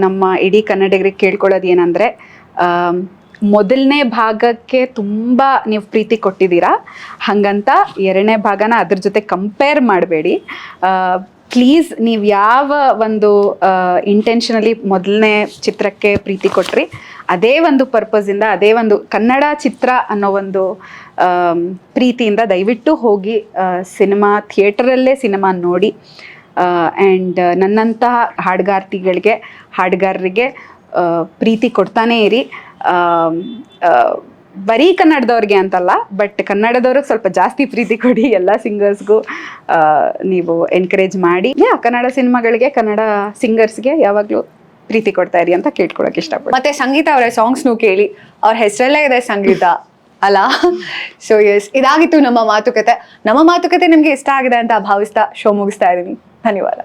ನಮ್ಮ ಇಡೀ ಕನ್ನಡಿಗರಿಗೆ ಕೇಳ್ಕೊಳ್ಳೋದು ಏನಂದರೆ, ಮೊದಲನೇ ಭಾಗಕ್ಕೆ ತುಂಬ ನೀವು ಪ್ರೀತಿ ಕೊಟ್ಟಿದ್ದೀರಾ, ಹಾಗಂತ ಎರಡನೇ ಭಾಗನ ಅದ್ರ ಜೊತೆ ಕಂಪೇರ್ ಮಾಡಬೇಡಿ. ಪ್ಲೀಸ್ ನೀವು ಯಾವ ಒಂದು ಇಂಟೆನ್ಷನಲಿ ಮೊದಲನೇ ಚಿತ್ರಕ್ಕೆ ಪ್ರೀತಿ ಕೊಟ್ರಿ, ಅದೇ ಒಂದು ಪರ್ಪಸ್ಸಿಂದ, ಅದೇ ಒಂದು ಕನ್ನಡ ಚಿತ್ರ ಅನ್ನೋ ಒಂದು ಪ್ರೀತಿಯಿಂದ ದಯವಿಟ್ಟು ಹೋಗಿ ಸಿನಿಮಾ ಥಿಯೇಟರಲ್ಲೇ ಸಿನಿಮಾ ನೋಡಿ. ಆ್ಯಂಡ್ ನನ್ನಂತಹ ಹಾಡುಗಾರರಿಗೆ ಪ್ರೀತಿ ಕೊಡ್ತಾನೇ ಇರಿ. ಬರೀ ಕನ್ನಡದವ್ರಿಗೆ ಅಂತಲ್ಲ, ಬಟ್ ಕನ್ನಡದವ್ರಿಗೆ ಸ್ವಲ್ಪ ಜಾಸ್ತಿ ಪ್ರೀತಿ ಕೊಡಿ. ಎಲ್ಲ ಸಿಂಗರ್ಸ್ಗೂ ನೀವು ಎನ್ಕರೇಜ್ ಮಾಡಿ. ಕನ್ನಡ ಸಿನಿಮಾಗಳಿಗೆ, ಕನ್ನಡ ಸಿಂಗರ್ಸ್ಗೆ ಯಾವಾಗಲೂ ಪ್ರೀತಿ ಕೊಡ್ತಾ ಇರಿ ಅಂತ ಕೇಳ್ಕೊಳಕ್ಕೆ ಇಷ್ಟಪಡ್ತೀನಿ. ಮತ್ತೆ ಸಂಗೀತ ಅವರ ಸಾಂಗ್ಸ್ನು ಕೇಳಿ, ಅವ್ರ ಹೆಸರಲ್ಲೇ ಇದೆ ಸಂಗೀತ ಅಲ್ಲ. ಸೊ ಎಸ್, ಇದಾಗಿತ್ತು ನಮ್ಮ ಮಾತುಕತೆ. ನಿಮ್ಗೆ ಇಷ್ಟ ಆಗಿದೆ ಅಂತ ಭಾವಿಸ್ತಾ ಶೋ ಮುಗಿಸ್ತಾ ಇದ್ದೀನಿ. ಧನ್ಯವಾದ.